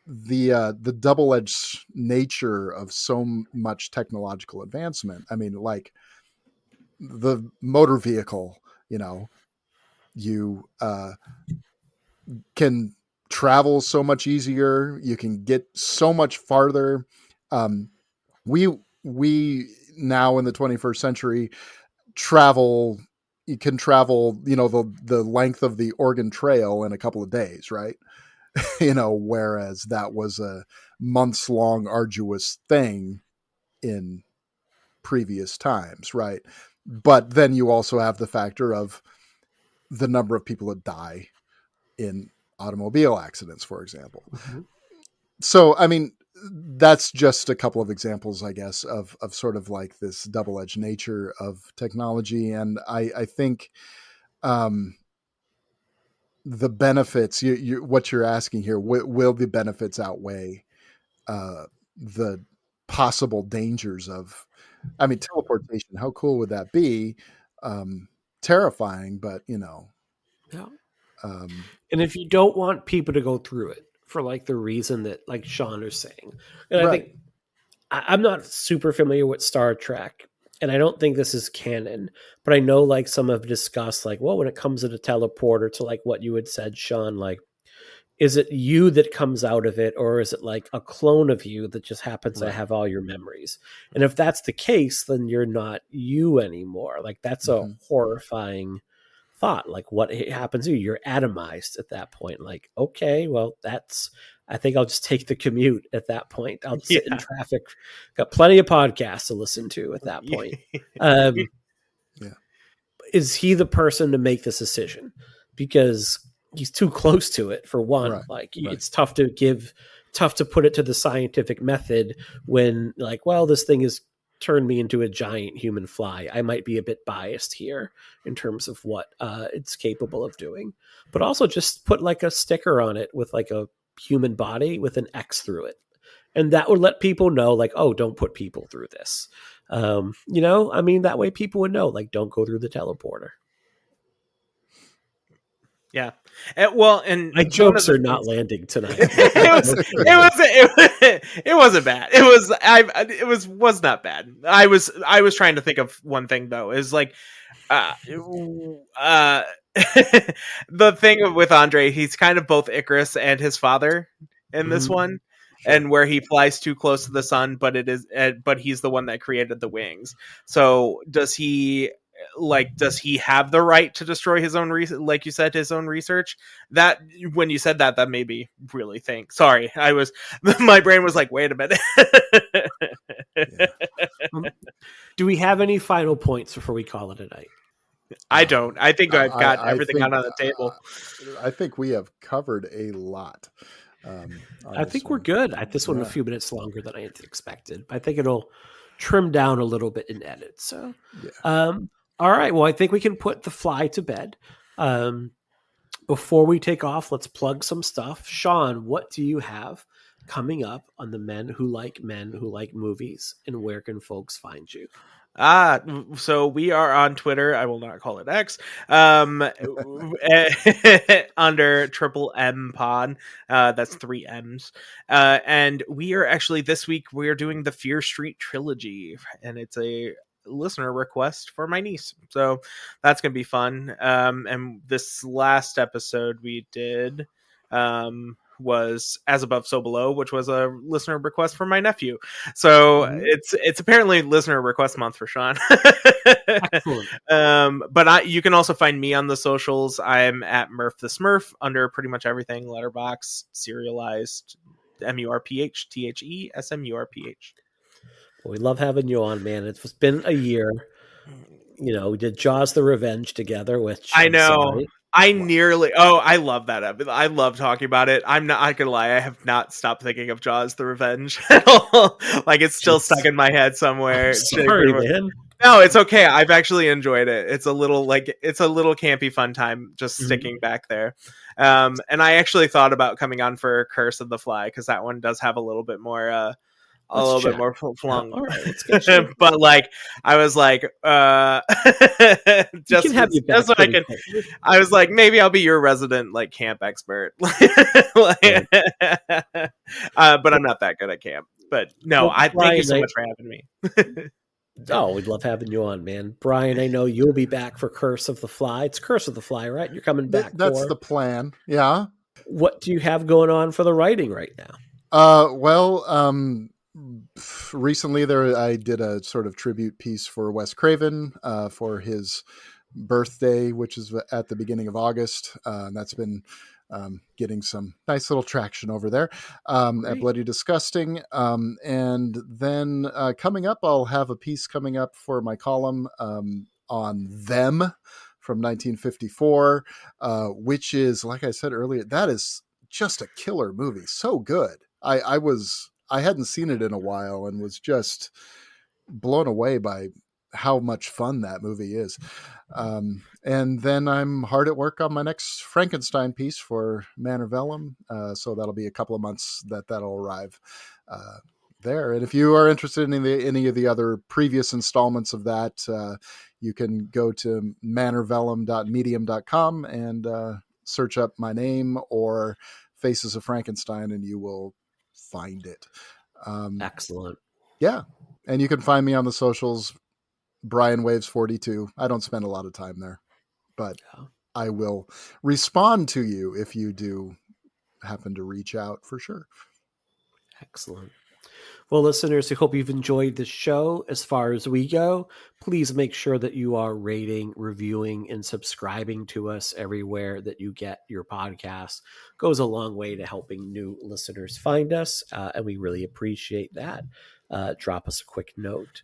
the double-edged nature of so much technological advancement. Like the motor vehicle, you can travel so much easier. You can get so much farther. We now in the 21st century travel. You can travel, the length of the Oregon Trail in a couple of days, right? Whereas that was a months-long arduous thing in previous times, right? But then you also have the factor of the number of people that die in automobile accidents, for example. So, that's just a couple of examples, I guess, of sort of like this double-edged nature of technology. And I think the benefits, what you're asking here, will the benefits outweigh the possible dangers of, teleportation? How cool would that be? Terrifying, but yeah. And if you don't want people to go through it for like the reason that like Shawn is saying, and I think I'm not super familiar with Star Trek, and I don't think this is canon, but I know like some have discussed like, well, when it comes to the teleporter, to like what you had said, Shawn, like, is it you that comes out of it, or is it like a clone of you that just happens to have all your memories? And if that's the case, then you're not you anymore. Like that's a horrifying thought. Like, what happens to you? You're atomized at that point. Like, okay, well, I think I'll just take the commute at that point. I'll sit in traffic. Got plenty of podcasts to listen to at that point. Yeah. Is he the person to make this decision? Because he's too close to it, for one. Right, Like, right. it's tough to put it to the scientific method when, like, well, this thing has turned me into a giant human fly. I might be a bit biased here in terms of what it's capable of doing. But also just put like a sticker on it with like a human body with an X through it. And that would let people know, like, oh, don't put people through this. That way people would know, like, don't go through the teleporter. Yeah. And my jokes are not landing tonight. It wasn't bad. It was not bad. I was trying to think of one thing though. Is like, the thing with Andre, he's kind of both Icarus and his father in this one. Sure. And where he flies too close to the sun, but he's the one that created the wings. So does he have the right to destroy his own like you said, his own research? That when you said that made me really think. Sorry, my brain was like, wait a minute. Do we have any final points before we call it a night? I don't. I think I've got everything out on the table. I think we have covered a lot. I think we're good. This one a few minutes longer than I had expected. I think it'll trim down a little bit in edit. So, all right. Well, I think we can put the fly to bed. Before we take off, let's plug some stuff. Shawn, what do you have coming up on the Men Who Like Movies, and where can folks find you? So we are on Twitter. I will not call it X. Under Triple M Pod. That's 3 M's. And we are actually this week we are doing the Fear Street trilogy, and it's a listener request for my niece. So that's gonna be fun. And this last episode we did was As Above So Below, which was a listener request from my nephew. So it's apparently listener request month for Shawn. But you can also find me on the socials. I'm at Murph the Smurf under pretty much everything: Letterboxd, Serialized, MurphTheSmurph. Well, we love having you on, man. It's been a year. We did Jaws: The Revenge together, which I know. I love that episode. I love talking about it. I'm not gonna lie, I have not stopped thinking of Jaws: The Revenge at all. Like, it's still stuck in my head somewhere. Sorry, man. No, it's okay. I've actually enjoyed it. It's a little campy fun time just sticking back there. And I actually thought about coming on for Curse of the Fly, because that one does have a little bit more bit more flung. All right, let's get you. But like, I was like, just so I can. I was like, maybe I'll be your resident like camp expert. But I'm not that good at camp. But no, thank you so much for having me. Oh, we'd love having you on, man. Brian, I know you'll be back for Curse of the Fly. It's Curse of the Fly, right? You're coming back. That's the plan. Yeah. What do you have going on for the writing right now? Recently I did a sort of tribute piece for Wes Craven for his birthday, which is at the beginning of August. And that's been getting some nice little traction over there at Bloody Disgusting. And then coming up, I'll have a piece coming up for my column on Them from 1954, which is, like I said earlier, that is just a killer movie. So good. I hadn't seen it in a while and was just blown away by how much fun that movie is. And then I'm hard at work on my next Frankenstein piece for Manor Vellum. So that'll be a couple of months that'll arrive there. And if you are interested in any of the other previous installments of that, you can go to manorvellum.medium.com and search up my name or Faces of Frankenstein, and you will find it. Excellent. Yeah. And you can find me on the socials, Brian Waves 42. I don't spend a lot of time there, but I will respond to you if you do happen to reach out, for sure. Excellent. Well, listeners, I hope you've enjoyed this show. As far as we go, please make sure that you are rating, reviewing, and subscribing to us everywhere that you get your podcast. Goes a long way to helping new listeners find us, and we really appreciate that. Drop us a quick note.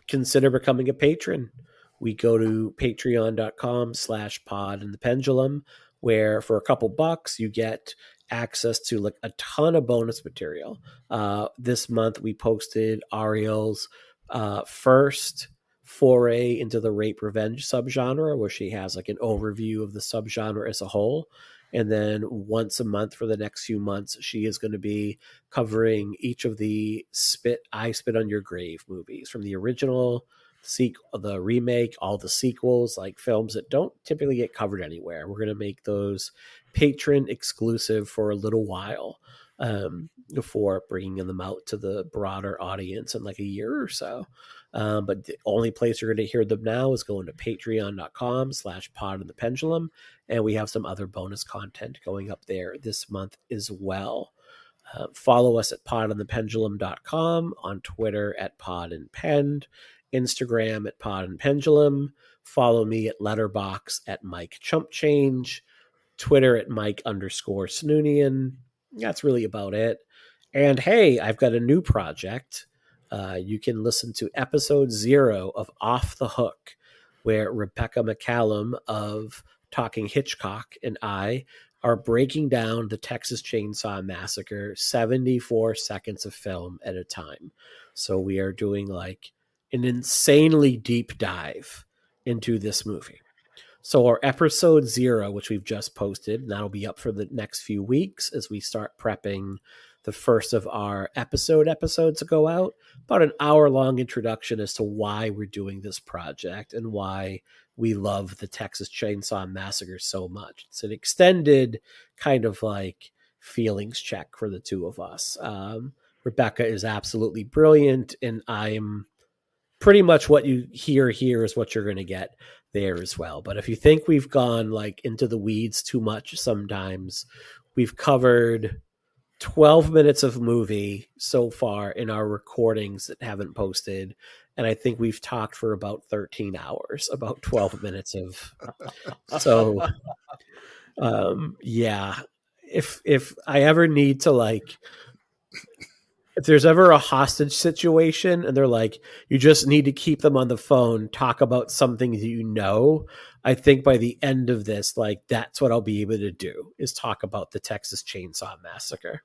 Consider becoming a patron. We go to patreon.com/pod and the pendulum, where for a couple bucks you get access to like a ton of bonus material. This month we posted Ariel's first foray into the rape revenge subgenre, where she has like an overview of the subgenre as a whole. And then once a month for the next few months, she is going to be covering each of the I Spit on Your Grave movies, from the original, the remake, all the sequels, like films that don't typically get covered anywhere. We're going to make those patron exclusive for a little while before bringing them out to the broader audience in like a year or so. But the only place you're going to hear them now is going to patreon.com/pod and the pendulum. And we have some other bonus content going up there this month as well. Follow us at podandthependulum.com, on Twitter at podandpend, Instagram at podandpendulum. Follow me at Letterboxd at Mike Chumpchange, Twitter at Mike_Snoonian. That's really about it. And hey, I've got a new project. You can listen to episode 0 of Off the Hook, where Rebecca McCallum of Talking Hitchcock and I are breaking down the Texas Chainsaw Massacre 74 seconds of film at a time. So we are doing like an insanely deep dive into this movie. So our episode 0, which we've just posted, and that'll be up for the next few weeks as we start prepping the first of our episodes to go out. About an hour-long introduction as to why we're doing this project and why we love the Texas Chainsaw Massacre so much. It's an extended kind of like feelings check for the two of us. Rebecca is absolutely brilliant, and I'm pretty much what you hear here is what you're going to get there as well. But if you think we've gone like into the weeds too much sometimes, we've covered 12 minutes of movie so far in our recordings that haven't posted. And I think we've talked for about 13 hours, about 12 minutes of, so yeah, if I ever need to like, if there's ever a hostage situation and they're like, you just need to keep them on the phone, talk about something that you know, I think by the end of this, like that's what I'll be able to do, is talk about the Texas Chainsaw Massacre.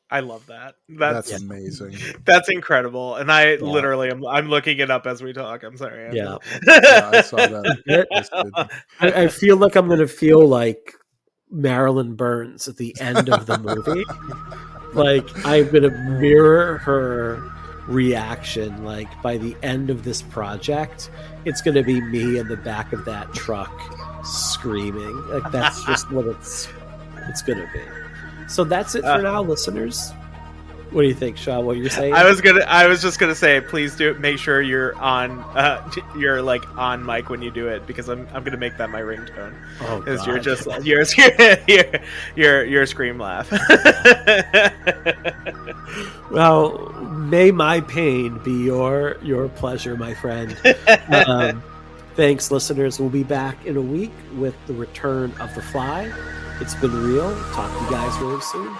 I love that. That's amazing. That's incredible. And I literally I'm looking it up as we talk. I'm sorry. Yeah, I saw that. I feel like I'm going to feel like Marilyn Burns at the end of the movie. Like I'm going to mirror her reaction. Like by the end of this project, it's going to be me in the back of that truck screaming. Like that's just what it's going to be. So that's it for now, listeners. What do you think, Shawn? What you're saying? I was just gonna say, please do it. Make sure you're on, you're like on mic when you do it, because I'm gonna make that my ringtone. Oh, because God. you're just your scream laugh. Well, may my pain be your pleasure, my friend. Thanks, listeners. We'll be back in a week with the return of The Fly. It's been real. Talk to you guys really soon.